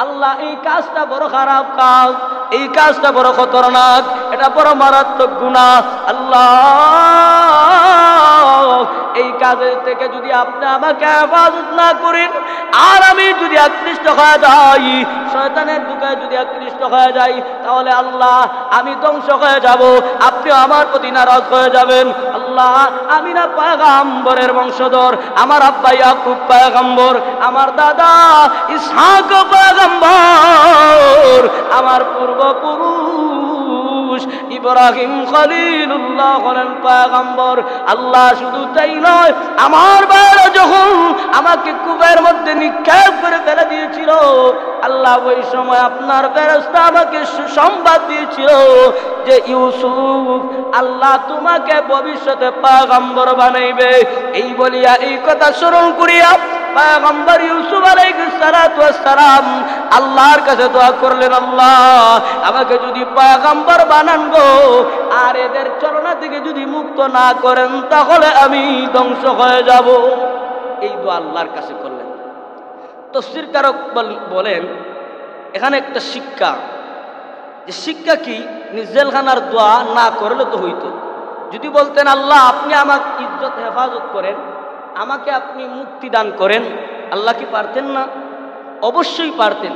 আল্লাহ, এই কাজটা বড় খারাপ কাজ, এই কাজটা বড় খতরনাক, এটা বড় মারাত্মক গুনাহ। আল্লাহ, এই কাজের থেকে যদি আপনি আমাকে হেফাজত না করেন, আর আমি যদি আকৃষ্ট হয়ে যাই, শয়তানের দুকায় যদি আকৃষ্ট হয়ে যাই, তাহলে আল্লাহ আমি ধ্বংস হয়ে যাব, আপনি আমার প্রতি নারাজ হয়ে যাবেন। আল্লাহ, আমি না পয়গম্বরের বংশধর, আমার আব্বা ইয়াকুব পয়গম্বর, আমার দাদা ইসহাক পয়গম্বর, আমার পূর্বপুরুষ ইব্রাহিম খলিলুল্লাহ হলেন পয়গম্বর। আল্লাহ, শুধু তাই নয়, আমার ভাইরা যখন আমাকে কূপের মধ্যে নিক্ষেপ করে ফেলে দিয়েছিল, আল্লাহ ওই সময় আপনার ফেরেশতা আমাকে সুসংবাদ দিয়েছিল যে ইউসুফ, আল্লাহ তোমাকে ভবিষ্যতে পয়গম্বর বানাইবে। এই বলিয়া, এই কথা স্মরণ করিয়া পয়গম্বর ইউসুফ আলাইহিস সালাম আল্লাহর কাছে দোয়া করলেন, আল্লাহ, আমাকে যদি পয়গম্বর বানান গো, আর এদের চলনা থেকে যদি মুক্ত না করেন, তাহলে আমি ধ্বংস হয়ে যাব। এই দোয়া আল্লাহর কাছে করলেন। তাফসীর কারক বলেন, এখানে একটা শিক্ষা, যে শিক্ষা কি, জেলখানার দোয়া না করলে তো হইতো। যদি বলতেন, আল্লাহ আপনি আমার ইজ্জত হেফাজত করেন, আমাকে আপনি মুক্তি দান করেন, আল্লাহ কি পারতেন না? অবশ্যই পারতেন।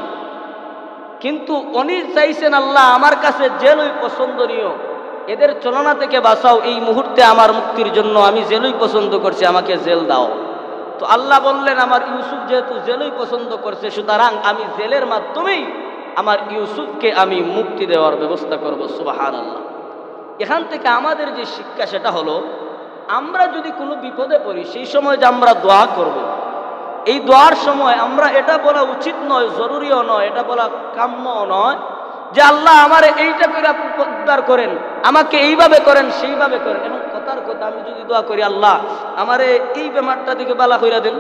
কিন্তু উনি চাইছেন, আল্লাহ আমার কাছে জেলই পছন্দনীয়, এদের চলনা থেকে বাঁচাও, এই মুহূর্তে আমার মুক্তির জন্য আমি জেলই পছন্দ করছি, আমাকে জেল দাও। তো আল্লাহ বললেন আমার ইউসুফ যেহেতু জেলই পছন্দ করছে, সুতরাং আমি জেলের মাধ্যমেই আমার ইউসুফকে আমি মুক্তি দেওয়ার ব্যবস্থা করব। সুবহানাল্লাহ। এখান থেকে আমাদের যে শিক্ষা সেটা হলো, আমরা যদি কোনো বিপদে পড়ি সেই সময় যে আমরা দোয়া করব, এই দোয়ার সময় আমরা এটা বলা উচিত নয়, জরুরিও নয়, এটা বলা কাম্যও নয় যে আল্লাহ আমারে এইটা করে উদ্ধার করেন, আমাকে এইভাবে করেন, সেইভাবে করেন। এবং কথার কথা আমি যদি দোয়া করি আল্লাহ আমারে এই বেমারটা থেকে বালা কইরা দেন,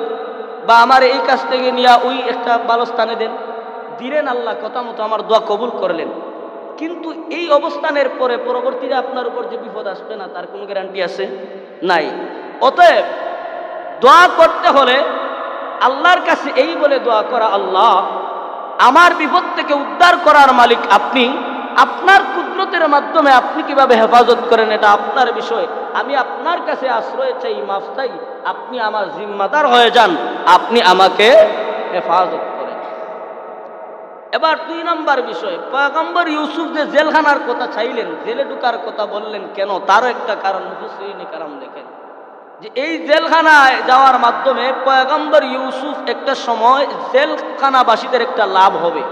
বা আমারে এই কাজ থেকে নিয়ে ওই একটা ভালো স্থানে দেন, দিলেন আল্লাহ, কথা মতো আমার দোয়া কবুল করলেন। কিন্তু এই অবস্থানের পরে পরবর্তীতে আপনার উপর যে বিপদ আসবে না, তার কোনো গ্যারান্টি আছে? নাই। অতএব দোয়া করতে হলে আল্লাহর কাছে এই বলে দোয়া করা, আল্লাহ আমার বিপদ থেকে উদ্ধার করার মালিক আপনি, আপনার কুদরতের মাধ্যমে আপনি কিভাবে হেফাজত করেন এটা আপনার বিষয়, আমি আপনার কাছে আশ্রয় চাই, মাফ চাই, আপনি আমার জিম্মাদার হয়ে যান, আপনি আমাকে হেফাজত করেন। এবার 2 নম্বর বিষয়, পয়গম্বর ইউসুফ যে জেলখানার কথা চাইলেন, জেলে ঢুকার কথা বললেন কেন, তারও একটা কারণ মুফাসসিরিন কেরাম দেখেন যে এই জেলখানায় যাওয়ার মাধ্যমে পয়গম্বর ইউসুফ একটা সময় জেলখানাবাসীদের একটা লাভ হবে,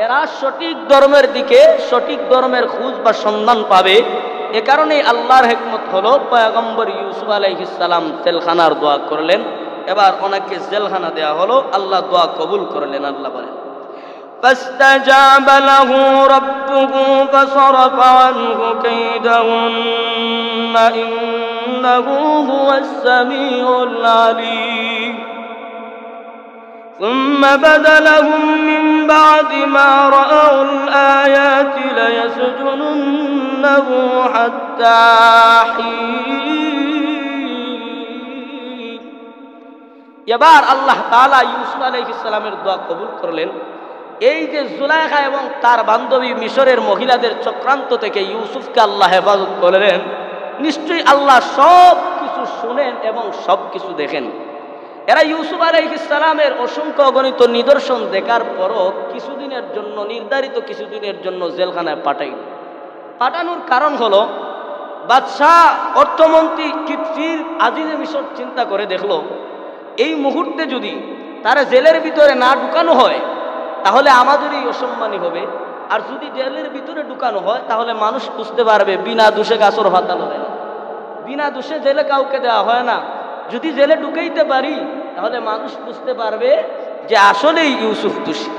এরা সঠিক ধর্মের দিকে, সঠিক ধর্মের খোঁজ বা সন্ধান পাবে। এ কারণেই আল্লাহর হিকমত হলো পয়গম্বর ইউসুফ আলাইহিস সালাম জেলখানার দোয়া করলেন, এবার ওনাকে জেলখানা দেয়া হলো, আল্লাহ দোয়া কবুল করলেন। আল্লাহ বলেন فاستجاب له ربه فصرف عنه كيدهن إنه هو السميع العليم ثم بدا لهم من بعد ما رأوا الآيات ليسجننه حتى حين। এবার আল্লাহ তাআলা ইউসুফ আলাইহিস সালামের দোয়া কবুল করলেন। এই যে জুলাইখা এবং তার বান্ধবী মিশরের মহিলাদের চক্রান্ত থেকে ইউসুফকে আল্লাহ হেফাজত করলেন, নিশ্চয়ই আল্লাহ সব কিছু শুনেন এবং সব কিছু দেখেন। এরা ইউসুফ আলাইহিস সালামের অসংখ্য অগণিত নিদর্শন দেখার পরও কিছুদিনের জন্য, নির্ধারিত কিছুদিনের জন্য জেলখানায় পাঠানোর কারণ হলো, বাদশাহ অর্থমন্ত্রী কিপ্তির আজিজে মিশর চিন্তা করে দেখলো এই মুহূর্তে যদি তারা জেলের ভিতরে না ঢুকানো হয় তাহলে আমাদেরই অসম্মানী হবে, আর যদি জেলের ভিতরে ঢুকানো হয় তাহলে মানুষ বুঝতে পারবে বিনা দোষে গাছর ভাতানো হয় না, বিনা দোষে জেলে কাউকে দেওয়া হয় না। যদি জেলে ঢুকাইতে পারি তাহলে মানুষ বুঝতে পারবে যে আসলেই ইউসুফ দোষী।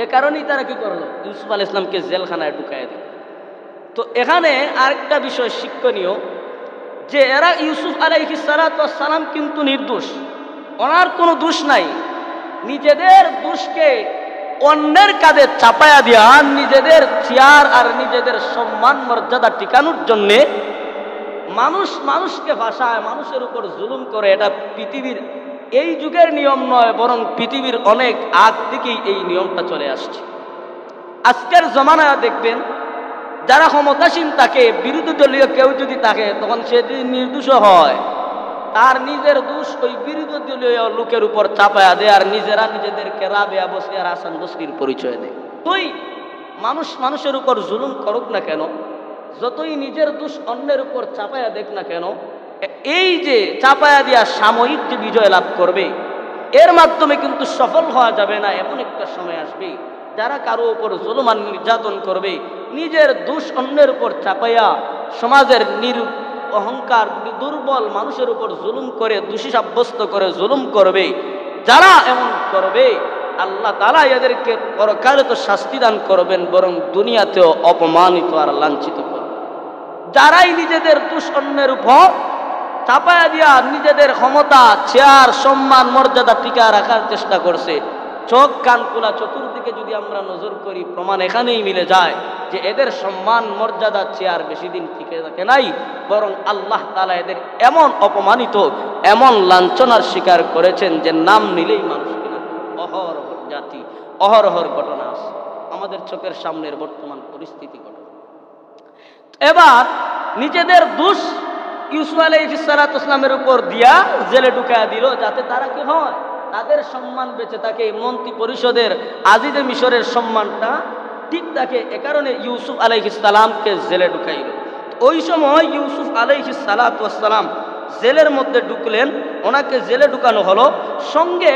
এ কারণেই তারা কি করলো, ইউসুফ আলাইহিস সালামকে জেলখানায় ঢুকায় দিল। তো এখানে আরেকটা বিষয় শিক্ষণীয় যে এরা ইউসুফ আলাইহিস সালাম কিন্তু নির্দোষ, ওনার কোনো দোষ নাই। নিজেদের দোষকে অন্যের কাঁধে চাপায়া দিয়া নিজেদের চেয়ার আর নিজেদের সম্মান মর্যাদা টিকানোর জন্যে মানুষকে ভাষায়, মানুষের উপর জুলুম করে, এটা পৃথিবীর এই যুগের নিয়ম নয়, বরং পৃথিবীর অনেক আগ থেকেই এই নিয়মটা চলে আসছে। আজকের জমানায় দেখবেন যারা ক্ষমতাসীন থাকে, বিরোধী দলীয় কেউ যদি থাকে, তখন সে যদি নির্দোষ হয় তার নিজের দোষ ওই বিরোধী দলীয় লোকের উপর চাপায়া দেয়, আর নিজেরা নিজেদেরকে রাবেয়া বসরি আর হাসান বসরির পরিচয় দেয়। তুই মানুষের উপর জুলুম করুক না কেন, যতই নিজের দোষ অন্যের উপর চাপায়া দেখ না কেন, এই যে চাপায়া দিয়া সাময়িক যে বিজয় লাভ করবে, এর মাধ্যমে কিন্তু সফল হওয়া যাবে না। এমন একটা সময় আসবে যারা কারো উপর জুলুম আর নির্যাতন করবে, নিজের দোষ অন্যের উপর চাপাইয়া সমাজের অহংকার দুর্বল মানুষের উপর জুলুম করে, দোষী সাব্যস্ত করে জুলুম করবে, যারা এমন করবে আল্লাহ তাআলা এদেরকে পরকালে তো শাস্তি দান করবেন, বরং দুনিয়াতেও অপমানিত আর লাঞ্ছিত করবেন। যারাই নিজেদের দোষ অন্যের উপর চাপায়া দিয়া নিজেদের ক্ষমতা, চেয়ার, সম্মান, মর্যাদা টিকা রাখার চেষ্টা করছে, চোখ কান খোলা চতুর্দিকে যদি আমরা নজর করি, প্রমাণ এখানেই মিলে যায় যে এদের সম্মান, মর্যাদা, চেয়ার বেশি দিন টিকে থাকে নাই, বরং আল্লাহ তাআলা এদের এমন অপমানিত, এমন লাঞ্ছনার শিকার করেছেন যে নাম নিলেই মানুষ কিনা অহরহ জাতি, অহরহর ঘটনা আছে আমাদের চোখের সামনের বর্তমান পরিস্থিতি ঘটনা। এবার নিজেদের দোষ ইউসুফ আলাইহিস সালামের উপর দিয়া জেলে ঢুকায়া দিল, যাতে তারা কি হয়, তাদের সম্মান বেঁচে থাকে, মন্ত্রী পরিষদের আজিজে মিশরের সম্মানটা ঠিক থাকে, এ কারণে ইউসুফ আলাইহিস সালামকে জেলে ঢুকাইল। ওই সময় ইউসুফ আলাইহিস সালাম জেলের মধ্যে ঢুকলেন, ওনাকে জেলে ঢুকানো হলো। সঙ্গে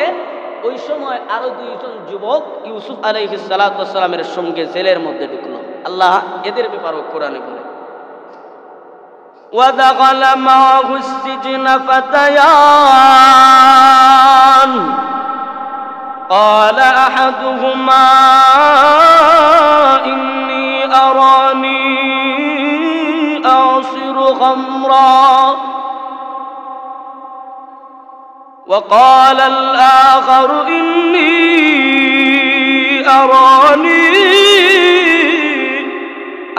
ওই সময় আরো দুইজন যুবক ইউসুফ আলাইহিস সালামের সঙ্গে জেলের মধ্যে ঢুকলো। আল্লাহ এদের ব্যাপারে কোরআনে বলে, وَدَخَلَ مَعَهُ السِّجْنَ فَتَيَانِ قَالَ أَحَدُهُمَا إِنِّي أَرَانِي أَعْصِرُ خَمْرًا وقال الآخر إني أراني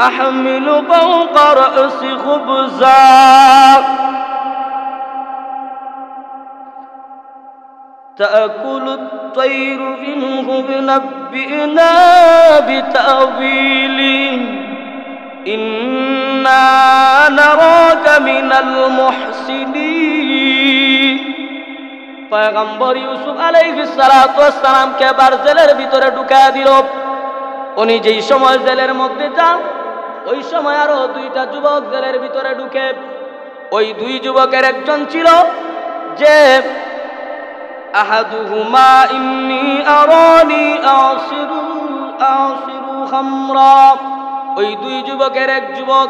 أحمل فوق رأسي خبزا تأكل الطير منه بنبئنا بتأويله إنا نراك من المحسنين। পয়গম্বর ইউসুফ আলাইহিস সালামকে আবার জেলের ভিতরে ঢুকায়া দিল। উনি যেই সময় জেলের মধ্যে যান, ওই সময় আরো দুইটা যুবক জেলের ভিতরে ঢুকে। ওই দুই যুবকের একজন ছিল যে আহাদুহুমা ইন্নী আরানি আসিরু খামরা, ওই দুই যুবকের এক যুবক,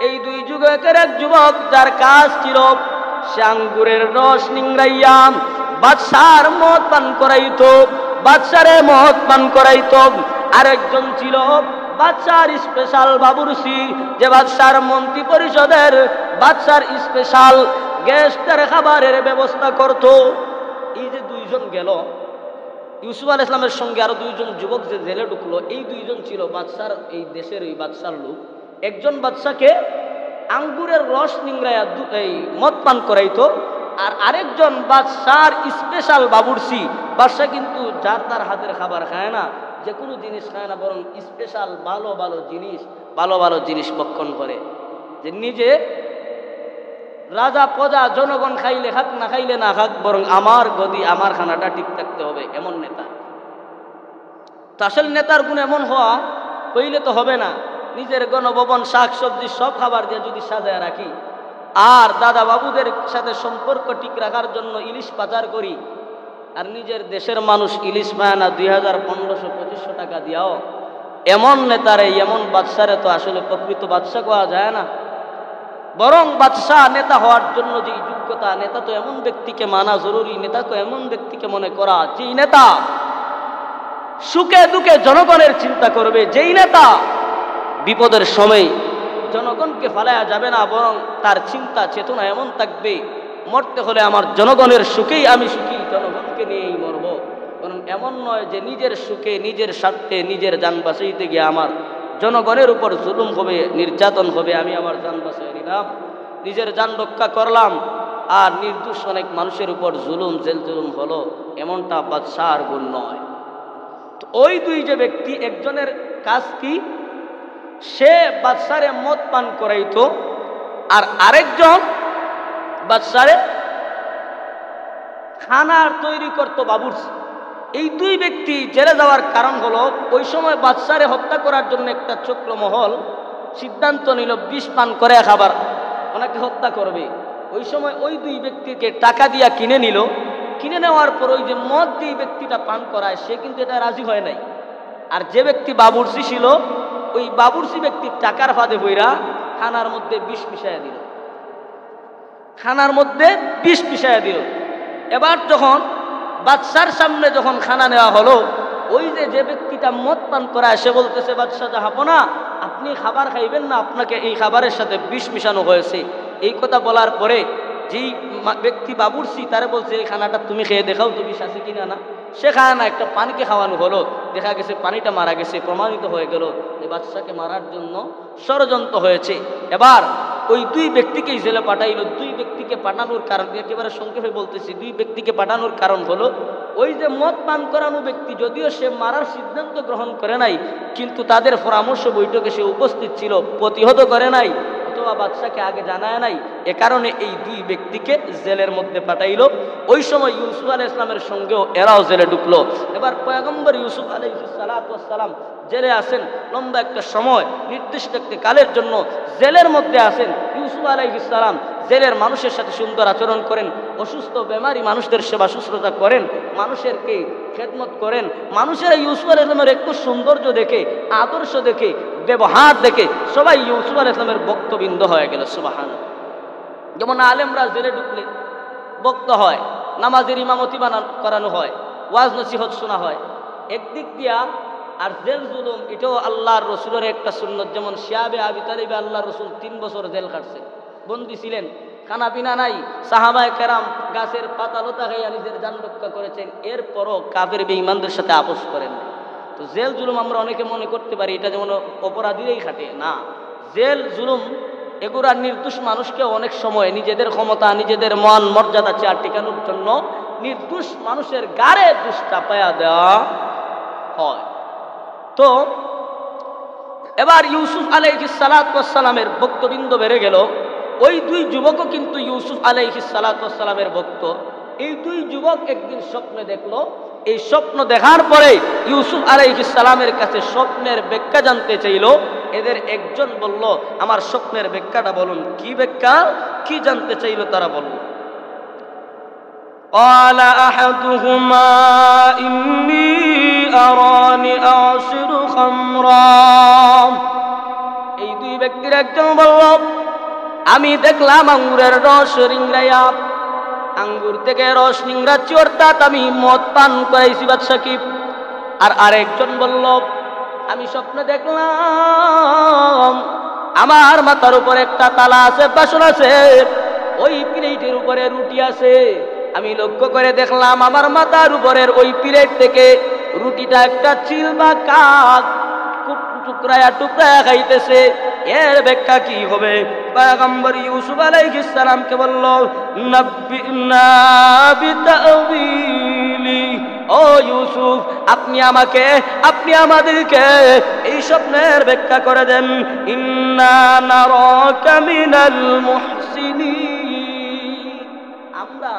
এই দুই যুবকের এক যুবক যার কাজ ছিল সে আঙ্গুরের রস নিংড়াইয়া বাদশার মদ পান করাইতো, বাদশারে মদ পান করাইতো। আরেকজন ছিল বাদশার স্পেশাল বাবুরসি, যে বাদশার মন্ত্রী পরিষদের বাদশার স্পেশাল গেস্টের খাবারের ব্যবস্থা করত। এই যে দুইজন গেল ইউসুফ আলাইহিস সালামের সঙ্গে, আরো দুইজন যুবক যে জেলে ঢুকলো, এই দুইজন ছিল বাদশার, এই দেশের ওই বাদশার লোক। একজন বাদশাকে আঙ্গুরের রস নিংড়াইয়া এই মদ পান করাইতো, আর আরেকজন বাদশার স্পেশাল বাবুরসি। বাদশা কিন্তু যার তার হাতের খাবার খায় না, যে কোনো জিনিস খায় না, বরং স্পেশাল ভালো ভালো জিনিস ভক্ষণ করে, যে নিজে রাজা প্রজা জনগণ খাইলে খাক, না খাইলে না খাক, বরং আমার গদি আমার খানাটা ঠিক থাকতে হবে, এমন নেতা। তো আসল নেতার গুণ এমন হওয়া হইলে তো হবে না। নিজের গণভবন শাক সবজি সব খাবার দিয়ে যদি সাজায় রাখি, আর দাদা বাবুদের সাথে সম্পর্ক ঠিক রাখার জন্য ইলিশ পাচার করি, আর নিজের দেশের মানুষ ইলিশ পায় না 2000-1500-2500 টাকা দিয়াও, এমন নেতারে এমন বাদশারে তো আসলে প্রকৃত বাদশা কোয়া যায় না। বরং বাদশাহ নেতা হওয়ার জন্য যে যোগ্যতা, নেতা তো এমন ব্যক্তিকে মানা জরুরি, নেতা তো এমন ব্যক্তিকে মনে করা যেই নেতা সুখে দুঃখে জনগণের চিন্তা করবে, যেই নেতা বিপদের সময় জনগণকে ফালায়া যাবে না, বরং তার চিন্তা চেতনা এমন থাকবে, মরতে হলে আমার জনগণের সুখেই আমি সুখী, জনগণকে নিয়েই মরব। কারণ এমন নয় যে নিজের সুখে নিজের স্বার্থে নিজের জান বাঁচাইতে গিয়ে আমার জনগণের উপর জুলুম হবে, নির্যাতন হবে, আমি আমার জান বাঁচাই নিলাম, নিজের জান রক্ষা করলাম, আর নির্দোষ অনেক মানুষের উপর জেল জুলুম হলো, এমনটা বাদশার গুণ নয়। তো ওই দুই যে ব্যক্তি, একজনের কাজ কি, সে বাদশারে মদ পান করাইতো, আর আরেকজন বাদশারে খানার তৈরি করতো বাবুর্চি। এই দুই ব্যক্তি জেলে যাওয়ার কারণ হলো, ওই সময় বাদশারে হত্যা করার জন্য একটা চক্রমহল সিদ্ধান্ত নিল বিষ পান করে খাবার ওনাকে হত্যা করবে। ওই সময় ওই দুই ব্যক্তিকে টাকা দিয়া কিনে নিল। কিনে নেওয়ার পর ওই যে মদ যে ব্যক্তিটা পান করায়, সে কিন্তু এটা রাজি হয় নাই। আর যে ব্যক্তি বাবুর্চি ছিল, ওই বাবুর্চি ব্যক্তির টাকার ফাঁদে বইরা খানার মধ্যে বিষ মিশাইয়া দিল, খানার মধ্যে বিষ মিশাইয়া দিল। এবার যখন বাদশার সামনে যখন খানা নেওয়া হলো, ওই যে ব্যক্তিটা মদ পান করায়, সে বলতেছে, বাদশাহ জাহাপনা, আপনি খাবার খাইবেন না, আপনাকে এই খাবারের সাথে বিষ মিশানো হয়েছে। এই কথা বলার পরে যেই ব্যক্তি বাবুর্চি, তারে বলছে, এই খানাটা তুমি খেয়ে দেখাও তো বিষ আছে কিনা। না, সে খায় না, একটা পানিকে খাওয়ানো হলো, দেখা গেছে পানিটা মারা গেছে, প্রমাণিত হয়ে গেল যে বাদশাকে মারার জন্য ষড়যন্ত্র হয়েছে। এবার ওই দুই ব্যক্তিকেই জেলে পাঠাইল। দুই ব্যক্তিকে পাঠানোর কারণ, একেবারে সংক্ষেপে বলতেছি, দুই ব্যক্তিকে পাঠানোর কারণ হলো, ওই যে মদ পান করানো ব্যক্তি যদিও সে মারার সিদ্ধান্ত গ্রহণ করে নাই, কিন্তু তাদের পরামর্শ বৈঠকে সে উপস্থিত ছিল, প্রতিহত করে নাই, অথবা বাদশাকে আগে জানায় নাই, এ কারণে এই দুই ব্যক্তিকে জেলের মধ্যে পাঠাইল। ওই সময় ইউসুফ আলাইহিস সালামের সঙ্গেও এরাও জেলে ঢুকলো। এবার পয়গম্বর ইউসুফ আলাইহিস সালাম জেলে আসেন, লম্বা একটা সময় নির্দিষ্ট একটা কালের জন্য জেলের মধ্যে আসেন। ইউসুফ আলাইহিস সালাম জেলের মানুষের সাথে সুন্দর আচরণ করেন, অসুস্থ বেমারি মানুষদের সেবা শুশ্রূষা করেন, মানুষেরকে খেদমত করেন। মানুষেরা ইউসুফ আলাইহিস সালামের একটু সৌন্দর্য দেখে, আদর্শ দেখে, ব্যবহার দেখে সবাই ইউসুফ আলাইহিস সালামের ভক্তবৃন্দ হয়ে গেল। সুবহানাল্লাহ। যেমন আলেমরা জেলে ঢুকলে বক্ত হয়, নামাজের ইমামতি করানো হয়, ওয়াজ নসিহত শোনা হয় একদিক দিয়া। আর জেল জুলুম এটাও আল্লাহর রসুলের একটা সুন্নত। যেমন শিয়াবে আবি তালিবে আল্লাহর রসুল 3 বছর জেল কাটছে, বন্দী ছিলেন, খানা পিনা নাই, সাহাবায়ে কেরাম গাছের পাতা লতা খাইয়া নিজের জান রক্ষা করেছেন, এরপরও কাফের বেঈমানদের সাথে আপোষ করেন। তো জেল জুলুম আমরা অনেকে মনে করতে পারি এটা যেমন অপরাধীরাই খাটে, না। জেল জুলুম এগুলা নির্দোষ মানুষকে অনেক সময় নিজেদের ক্ষমতা, নিজেদের মান মর্যাদা চেয়ার টিকানোর জন্য নির্দোষ মানুষের গাড়ে দোষ চাপায়া দেওয়া হয়। তো এবার ইউসুফ আলাইহিস সালামের ভক্তবৃন্দ বেড়ে গেল। ওই দুই যুবকও কিন্তু ইউসুফ আলাইহিস সালামের ভক্ত। এই দুই যুবক একদিন স্বপ্নে দেখলো। এই স্বপ্ন দেখার পরে ইউসুফ আলাইহিস সালামের কাছে স্বপ্নের ব্যাখ্যা জানতে চাইল। এদের একজন বলল, আমার স্বপ্নের ব্যাখ্যাটা বলুন। কি ব্যাখ্যা, কি জানতে চাইল তারা বলল। قال أحدهما إني أراني أعصر خمرا। এই দুই ব্যক্তির একজন বলল, আমি দেখলাম আঙ্গুরের রস রিংরাইয়া, আঙ্গুর থেকে রস নিংড়াচ্ছি, অর্থাৎ আমি মদ পান করাইছি বাদশাকে। আর আরেকজন বলল, আমি স্বপ্নে দেখলাম আমার মাথার উপরে একটা তালা আছে, বাসন আছে, ওই প্লেটের উপরে রুটি আছে। আমি লক্ষ্য করে দেখলাম আমার মাথার উপরের ওই প্লেট থেকে রুটিটা একটা চিল বা কাক টুকরায়া টুকরায়া খাইতেছে। এর ব্যাখ্যা কি হবে? পয়গম্বর ইউসুফ আলাইহিস সালামকে বলল, নাব্বিনা বিতাউইলি, ও ইউসুফ, আপনি আমাদেরকে এই স্বপ্নের ব্যাখ্যা করে দেন। ইন্না নারাকা মিনাল মুহসিনিন, আমরা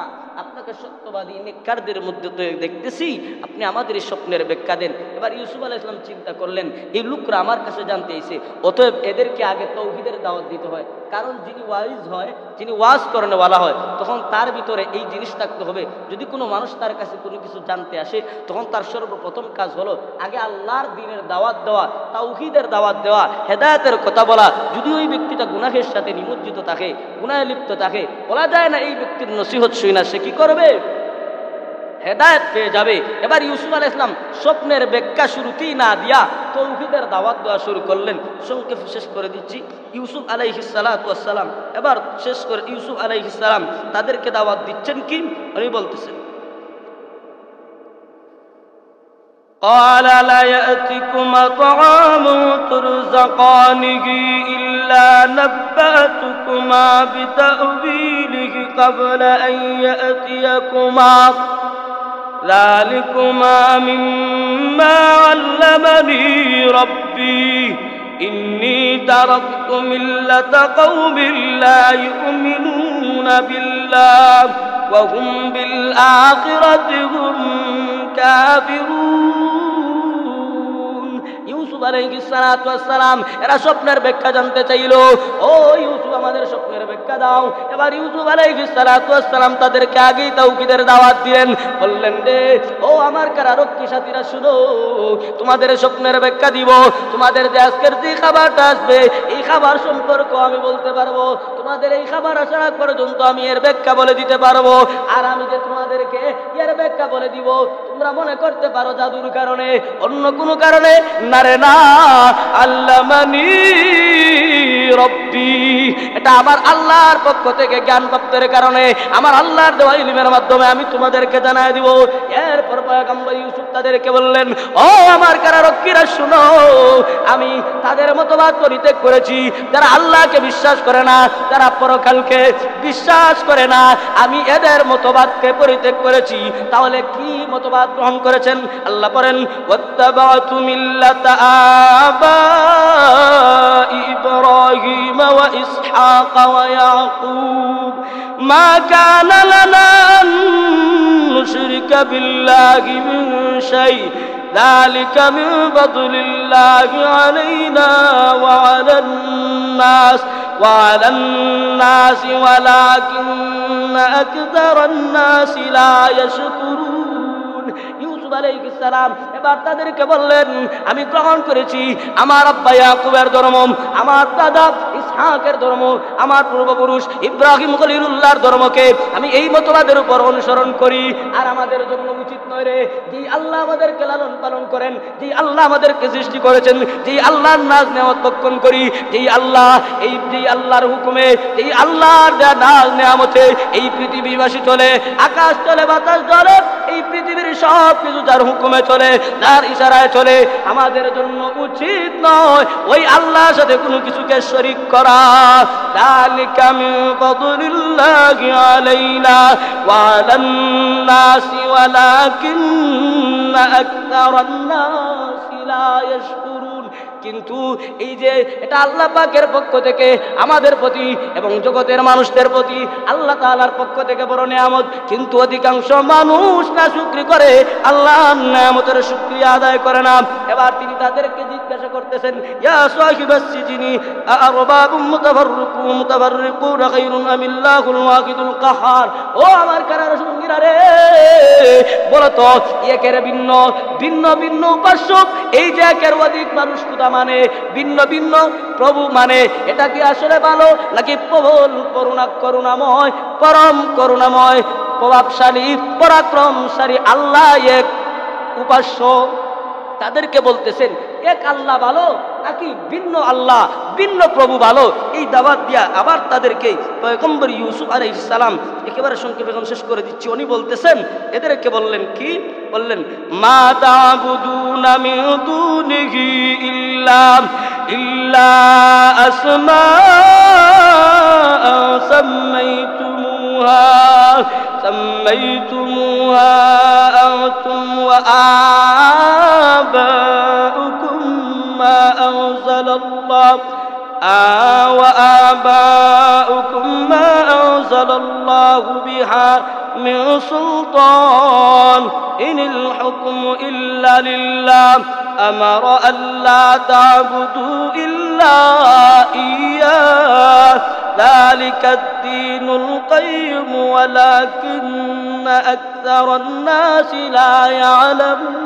আপনাকে সত্যবাদী নেককারদের মধ্যে তো দেখতেছি, আপনি আমাদের এই স্বপ্নের ব্যাখ্যা দেন। এবার ইউসুফ আলাইহিস সালাম চিন্তা করলেন, এই লোকরা আমার কাছে জানতে এসে, অতএব এদেরকে আগে তাওহীদের দাওয়াত দিতে হয়। কারণ যিনি ওয়াইজ হয়, যিনি ওয়াজ করানো ওয়ালা হয়, তখন তার ভিতরে এই জিনিস থাকতে হবে। যদি কোনো মানুষ তার কাছে কোনো কিছু জানতে আসে, তখন তার সর্বপ্রথম কাজ হলো আগে আল্লাহর দ্বীনের দাওয়াত দেওয়া, তাওহীদের দাওয়াত দেওয়া, হেদায়েতের কথা বলা। যদি ওই ব্যক্তিটা গুনাহের সাথে নিমজ্জিত থাকে, গুনাহে লিপ্ত থাকে, বলা যায় না এই ব্যক্তির নসিহত শুই না, সে কি করবে? হেদায়েত পেয়ে যাবে। এবার ইউসুফ আলাইহিস সালাম স্বপ্নের ব্যাখ্যা শুরুতেই না দিয়া তাওহীদের দাওয়াত দেওয়া শুরু করলেন। সংক্ষেপে শেষ করে দিচ্ছি। ইউসুফ আলাইহিস সালাম এবার শেষ করে ইউসুফ আলাইহিস সালাম তাদেরকে দাওয়াত দিচ্ছেন কি, উনি বলতেছেন, قال لا يأتكما طعام ترزقانه إلا نبأتكما بتأويله قبل أن يأتيكما ذلكما مما علمني ربي إني تركت ملة قوم لا يؤمنون بالله وهم بالآخرة هم كافرون। ইউসুফ আলাইহিস সালাম এরা স্বপ্নের ব্যাখ্যা জানতে চাইল। ও ইউসুফ, আমাদের স্বপ্নের ব্যাখ্যা দাও। এবার ইউসুফ আলাইহিস সালাম তাদেরকে আগেই তাওহীদের দাওয়াত দিলেন। বললেন, রে ও আমার কারারক্ষী সাথীরা, শুনো, তোমাদের স্বপ্নের ব্যাখ্যা দিব। তোমাদের যে আজকের যে খাবারটা আসবে, এই খাবার সম্পর্ক আমি বলতে পারবো। তোমাদের এই খাবার আসার আগ পর্যন্ত আমি এর ব্যাখ্যা বলে দিতে পারবো। আর আমি যে তোমাদেরকে এর ব্যাখ্যা বলে দিব, তোমরা মনে করতে পারো জাদুর কারণে, অন্য কোনো কারণে না রে না। আল্লামানি রব্বি, এটা আমার আল্লাহর পক্ষ থেকে জ্ঞান প্রাপ্তের কারণে, আমার আল্লাহর দেওয়া ইলমের মাধ্যমে আমি তোমাদেরকে জানাই দিব। এরপর পয়গম্বর ইউসুফ তাদেরকে বললেন, ও আমার কারারক্ষীরা, শুনো, আমি তাদের মতবাদ পরিত্যাগ করেছি যারা আল্লাহকে বিশ্বাস করে না, যারা পরকালকে বিশ্বাস করে না। আমি এদের মতবাদকে পরিত্যাগ করেছি। তাহলে কি মতবাদ গ্রহণ করেছেন? আল্লাহ বলেন, ওয়াত্তাবাতু মিল্লাতা আবাই ইব্রাহিম إبراهيم وإسحاق ويعقوب ما كان لنا أن نشرك بالله من شيء ذلك من فضل الله علينا وعلى الناس ولكن أكثر الناس لا يشكرون ইউসুফ আলাইহিস সালাম এবার তাদেরকে বললেন, আমি গ্রহণ করেছি আমার আব্বা ইয়াকুবের ধর্ম, আমার দাদা ইসহাকের ধর্ম, আমার পূর্বপুরুষ ইব্রাহিম খলিলুল্লাহর ধর্মকে আমি এই মতবাদের উপর অনুসরণ করি। আর আমাদের জন্য উচিত নয় রে, যে আল্লাহ আমাদেরকে লালন পালন করেন, যে আল্লাহ আমাদেরকে সৃষ্টি করেছেন, যে আল্লাহর নাজ নেয়ামত ভক্ষণ করি, যে আল্লাহর হুকুমে, যে আল্লাহর দেয়া নাজ নেয়ামতে এই পৃথিবীবাসী চলে, আকাশ চলে, বাতাস চলে, এই পৃথিবীর সব কিছু যার হুকুমে চলে, যার ইশারায় চলে। আমাদের জন্য উচিত নয় ওই আল্লাহর সাথে কোনো কিছুকে শরীক করা। যালিকা মিন ফাদলিল্লাহি আলাইনা ওয়া আলান নাসি ওয়ালাকিন্না আকতারান নাসি লা ইয়াশকুরুন। কিন্তু এই যে এটা আল্লাহ পাকের পক্ষ থেকে আমাদের প্রতি এবং জগতের মানুষদের প্রতি আল্লাহ তাআলার পক্ষ থেকে বড় নিয়ামত, কিন্তু অধিকাংশ মানুষ না শুকরি করে, আল্লাহর নিয়ামতের শুকরিয়া আদায় করে না। এবার তিনি তাদেরকে জিজ্ঞাসা করতেছেন, ইয়া সাহিবাস সিজনি আরবাবুম মুতাফাররিকুন খায়রুন আমিল্লাহুল ওয়াহিদুল কাহার। ও আমার কারার সঙ্গীরা রে, বলো তো একের ভিন্ন ভিন্ন ভিন্ন উপাস্য, এই যে একের অধিক মানুষ খোদা মানে, ভিন্ন ভিন্ন প্রভু মানে, এটা কি আসলে ভালো নাকি প্রবল করুণাময়, পরম করুণাময়, প্রভাবশালী, পরাক্রমশালী আল্লাহ এক উপাস্য? তাদেরকে বলতেছেন এক আল্লাহ ভালো নাকি ভিন্ন আল্লাহ, ভিন্ন প্রভু ভালো? এই দাওয়াত দিয়া আবার তাদেরকে পয়গম্বর ইউসুফ আলাইহিস সালাম একেবারে সংক্ষেপে এখন শেষ করে দিচ্ছি। উনি বলতেছেন, এদেরকে বললেন কি? বললেন, মা তা'বুদুনা মিন দুনিহি ইল্লা আসমাআ সাম্মাইতুমুহা আনতুম ওয়া আবাউকুম মা আনজালাল্লাহু বিহা মিন সুলতান ইনিল হুকমু ইল্লা লিল্লাহ আমারা আল্লা তা'বুদু ইল্লা ইয়্যাহু যালিকা আদ-দীনুল কাইয়্যিম ওয়ালাকিন্না আকসারান নাসি লা ইয়ালামুন।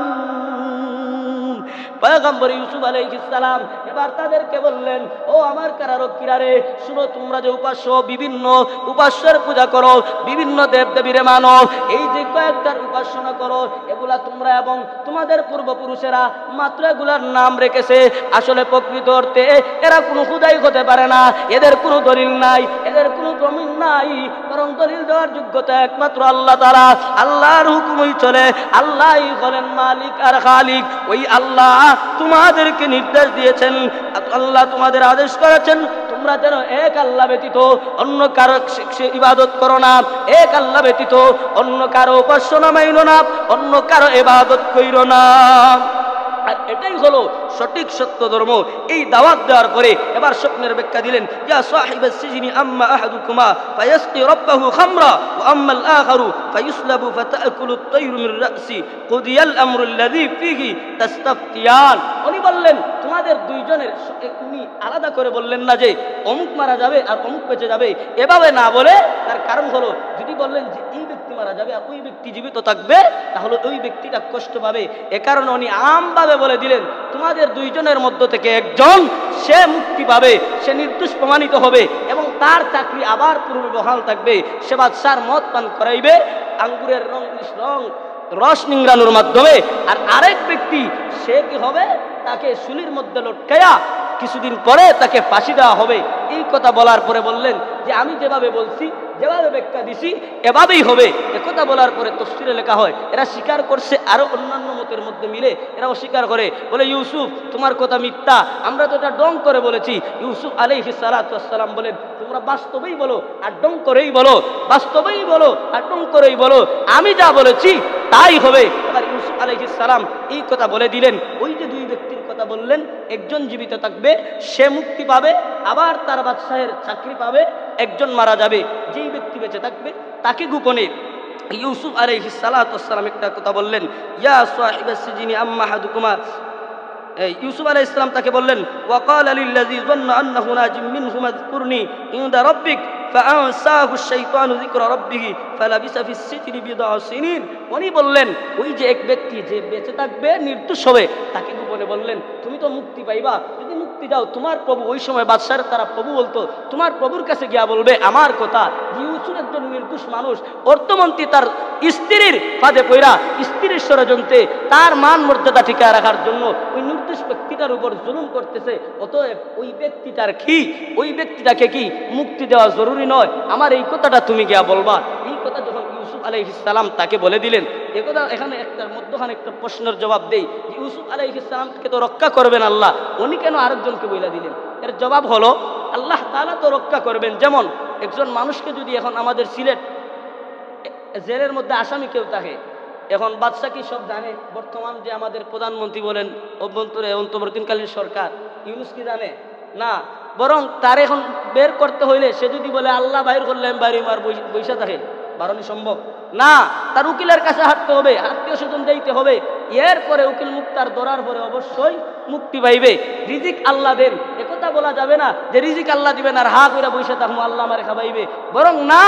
পয়গম্বর ইউসুফ আলাইহিস সালাম এবার তাদেরকে বললেন, ও আমার কারারক্ষীরা রে, শুনো, তোমরা যে উপাস্য, বিভিন্ন উপাস্যের পূজা করো, বিভিন্ন দেবদেবীরে মানো, এই যে কয়েকটার উপাসনা করো, এগুলা তোমরা এবং তোমাদের পূর্বপুরুষেরা মাত্র এগুলার নাম রেখেছে। আসলে প্রকৃত অর্থে এরা কোনো খুদাই হতে পারে না, এদের কোনো দলিল নাই, এদের কোনো প্রমাণ নাই, বরং দলিল দেওয়ার যোগ্যতা একমাত্র আল্লাহ তাআলা। আল্লাহর হুকুমই চলে, আল্লাহই হলেন মালিক আর খালিক। ওই আল্লাহ তোমাদেরকে নির্দেশ দিয়েছেন, আল্লাহ তোমাদের আদেশ করেছেন, তোমরা যেন এক আল্লাহ ব্যতীত অন্য কারো ইবাদত করো না, এক আল্লাহ ব্যতীত অন্য কারো উপাসনা মাইনো না, অন্য কারো ইবাদত কইরো না। আর এটাই হলো সঠিক সত্য ধর্ম। এই দাওয়াত দেওয়ার পরে এবার স্বপ্নের ব্যাখ্যা দিলেন, ইয়া সাহিবাস সিজনি আম্মা আহাদুকুমা ফায়াসকি রাব্বাহু খামরা ওয়া আম্মাল আখারু ফায়ুসলাবু ফাতাকুলু আত-তায়রু মিন রাসি কুদিয়াল আমরু আল্লাযী ফীহি তাস্তাফতিয়ান। উনি বললেন, তোমাদের দুইজনের, উনি আলাদা করে বললেন না যে অমুক মারা যাবে আর অমুক বেঁচে যাবে, এভাবে না বলে, তার কারণ হলো যদি বললেন যে এই ব্যক্তি মারা যাবে আর ওই ব্যক্তি জীবিত থাকবে, তাহলে ওই ব্যক্তিটা কষ্ট পাবে। এ কারণে উনি আমভাবে বলে দিলেন, তোমাদের দুইজনের মধ্য থেকে একজন সে মুক্তি পাবে, সে নির্দোষ প্রমাণিত হবে এবং তার চাকরি আবার পূর্বে বহাল থাকবে। সে বাদশার মদ পান করাইবে আঙ্গুরের রস নিংড়ানোর মাধ্যমে। আর আরেক ব্যক্তি সে কি হবে, তাকে শুলির মধ্যে লটকায়া কিছুদিন পরে তাকে ফাঁসি দেওয়া হবে। এই কথা বলার পরে বললেন যে আমি যেভাবে বলছি, যেভাবে ব্যাখ্যা দিছি এভাবেই হবে। একথা বলার পরে তাফসীরে লেখা হয় এরা স্বীকার করছে, আরো অন্যান্য মতের মধ্যে মিলে এরা অস্বীকার করে, বলে ইউসুফ তোমার কথা মিথ্যা, আমরা তো এটা ডং করে বলেছি। ইউসুফ আলাইহিস সালাতু ওয়াস সালাম বলেন, তোমরা বাস্তবেই বলো আর ডং করেই বলো, বাস্তবেই বলো আর ডং করেই বলো, আমি যা বলেছি তাই হবে। এবার ইউসুফ আলাইহিস সালাম এই কথা বলে দিলেন। ওই যে দুই ব্যক্তির কথা কথা বললেন, একজন জীবিত থাকবে, সে মুক্তি পাবে, আবার তার বাদশাহের চাকরি পাবে। একজন মারা যাবে, যেই ব্যক্তি বেঁচে থাকবে তাকে গোপনে ইউসুফ আলাইহিস সালাতু ওয়াস সালাম একটা কথা বললেন, ইয়া সাহিবাস সিজিনি আম্মা হাদুকুমা। ইউসুফ আলাইহিস সালাম তাকে বললেন, ওয়াকালা লিল্লাযী যান্না আন্নাহু নাজিম মিনহু মাযকুরনি ইনদা রাব্বিক ফাআনসাহু আশ-শাইতানু যিকরা রাব্বিহি ফালাবিসা ফিস সিজনি বিদআ সিনিন। উনি বললেন, ওই যে এক ব্যক্তি যে বেঁচে থাকবে, নির্দোষ হবে, তাকে গোপনে বললেন, তুমি তো মুক্তি পাইবা, যদি মুক্তি দাও তোমার প্রভু, ওই সময় বাদশার তারা প্রভু বলতো, তোমার প্রভুর কাছে গিয়া বলবে আমার কথা। ইউসুফ একজন নির্দোষ মানুষ, অর্থমন্ত্রী তার স্ত্রীর ফাঁদে পইরা, স্ত্রীর ষড়যন্ত্রে তার মান মর্যাদা ঠিকায় রাখার জন্য ওই নির্দোষ ব্যক্তিটার উপর জুলুম করতেছে। অতএব ওই ব্যক্তিটার কি, ওই ব্যক্তিটাকে কি মুক্তি দেওয়া জরুরি নয়? আমার এই কথাটা তুমি গিয়া বলবা। এই কথা যখন ইউসুফ আলাইহিস সালাম তাকে বলে দিলেন, একথা এখানে একটার মধ্যখানে একটা প্রশ্নের জবাব দেই, ইউসুফ আলাইহিস সালামকে তো রক্ষা করবেন আল্লাহ, উনি কেন আরেকজনকে বইলা দিলেন? এর জবাব হলো, আল্লাহ তাআলা তো রক্ষা করবেন। যেমন একজন মানুষকে যদি এখন আমাদের সিলেট জেলের মধ্যে আসামি কেউ থাকে, এখন বাদশা কি সব জানে? বর্তমান যে আমাদের প্রধানমন্ত্রী বলেন, অন্তর্বর্তীকালীন সরকার, ইউনূস কি জানে? না। বরং তার এখন বের করতে হইলে সে যদি বলে আল্লাহ বাইর করলে আমি বাড়ি মার বৈশা থাকে, বারণই সম্ভব না। তার উকিলের কাছে হাঁটতে হবে, আত্মীয় স্বজন যাইতে হবে, এরপরে উকিল মুক্তার ধরার পরে অবশ্যই মুক্তি পাইবে। রিজিক আল্লাহ দেন, একথা বলা যাবে না যে রিজিক আল্লাহ দিবেন আর হা করে বৈশা থাকবো আল্লাহ আমারে খাওয়াইবে। বরং না,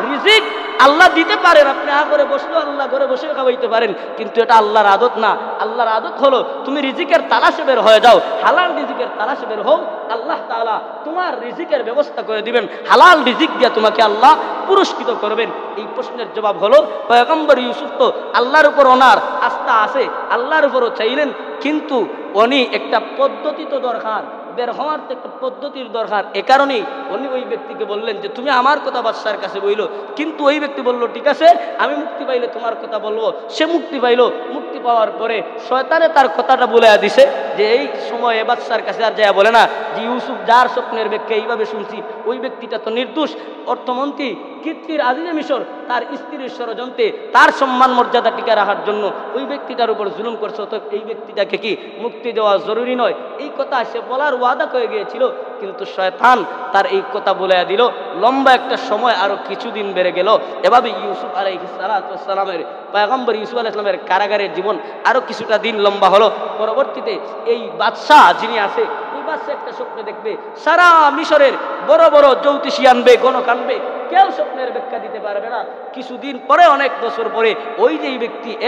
রিজিক আল্লাহ দিতে পারেন, আপনি হা করে বসলেও আল্লাহ ঘরে বসেও খাওয়াইতে পারেন, কিন্তু এটা আল্লাহর আদত না। আল্লাহর আদত হলো তুমি রিজিকের তালাশে বের হয়ে যাও, হালাল রিজিকের তালাশে বের হও, আল্লাহ তাআলা তোমার রিজিকের ব্যবস্থা করে দিবেন, হালাল রিজিক দিয়ে তোমাকে আল্লাহ পুরস্কৃত করবেন। এই প্রশ্নের জবাব হলো, পয়গম্বর ইউসুফ তো আল্লাহর উপর ওনার আস্থা আছে, আল্লাহর উপরও চাইলেন, কিন্তু উনি একটা পদ্ধতি তো দরকার, বের হওয়ার তো একটা পদ্ধতির দরকার। এ কারণেই উনি ওই ব্যক্তিকে বললেন যে তুমি আমার কথা বাদশার কাছে বইল। কিন্তু ওই ব্যক্তি বলল, ঠিক আছে আমি মুক্তি পাইলে তোমার কথা বলবো। সে মুক্তি পাইল, মুক্তি পাওয়ার পরে শয়তানে তার কথাটা বলে দিছে যে এই সময়ে বাদশার কাছে আর যায় বলে না যে ইউসুফ যার স্বপ্নের ব্যাখ্যা এইভাবে শুনছি, ওই ব্যক্তিটা তো নির্দোষ। অর্থমন্ত্রী কীর্তির আজিজে মিশর তার স্ত্রীর ষড়যন্ত্রে তার সম্মান মর্যাদা টিকে রাখার জন্য ওই ব্যক্তিটার উপর জুলুম করছে, তো এই ব্যক্তিটাকে কি মুক্তি দেওয়া জরুরি নয়? এই কথা সে বলার ওয়াদা করে গিয়েছিল, কিন্তু শয়তান তার এই কথা বলে দিল। লম্বা একটা সময়, আরো কিছুদিন বেড়ে গেল। এভাবে ইউসুফ আলাইহিস সালাতু ওয়াস সালামের, পয়গম্বর ইউসুফ আলাইহিস সালামের কারাগারের জীবন আরো কিছুটা দিন লম্বা হলো। পরবর্তীতে এই বাদশাহ যিনি আছে, এই বাদশাহ একটা স্বপ্ন দেখবে, সারা মিশরের বড় বড় জ্যোতিষী আনবে, গণক আনবে, কেউ স্বপ্নের ব্যাখ্যা দিতে পারবে না। কিছুদিন পরে, অনেক বছর পরে, ওই যে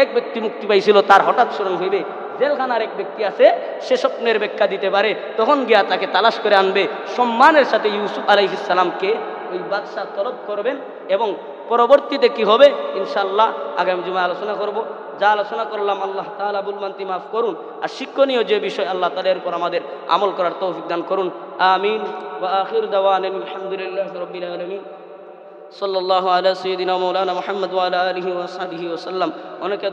এক ব্যক্তি মুক্তি পাইছিল, তার হঠাৎ স্মরণ হইবে জেলখানার এক ব্যক্তি আছে, সে স্বপ্নের ব্যাখ্যা দিতে পারে। তখন গিয়া তাকে তালাশ করে আনবে, সম্মানের সাথে ইউসুফ আলাইহিস সালামকে ওই বাদশাহ তলব করবেন। এবং পরবর্তীতে কি হবে ইনশাআল্লাহ আগামী জুমায় আলোচনা করব। যা আলোচনা করলাম আল্লাহ তাআলা বুলমান্তি মাফ করুন, আর শিক্ষণীয় যে বিষয় আল্লাহ তাআলা এর উপর আমাদের আমল করার তৌফিক দান করুন। আমিন। ওয়া আখির দাওয়ানা আলহামদুলিল্লাহি রাব্বিল আলামিন। সাল্লাল্লাহু আলা সাইয়্যিদিনা মাওলানা মুহাম্মদ ওয়া আলা আলিহি ওয়া সাহবিহি ওয়া সাল্লাম। অনেকে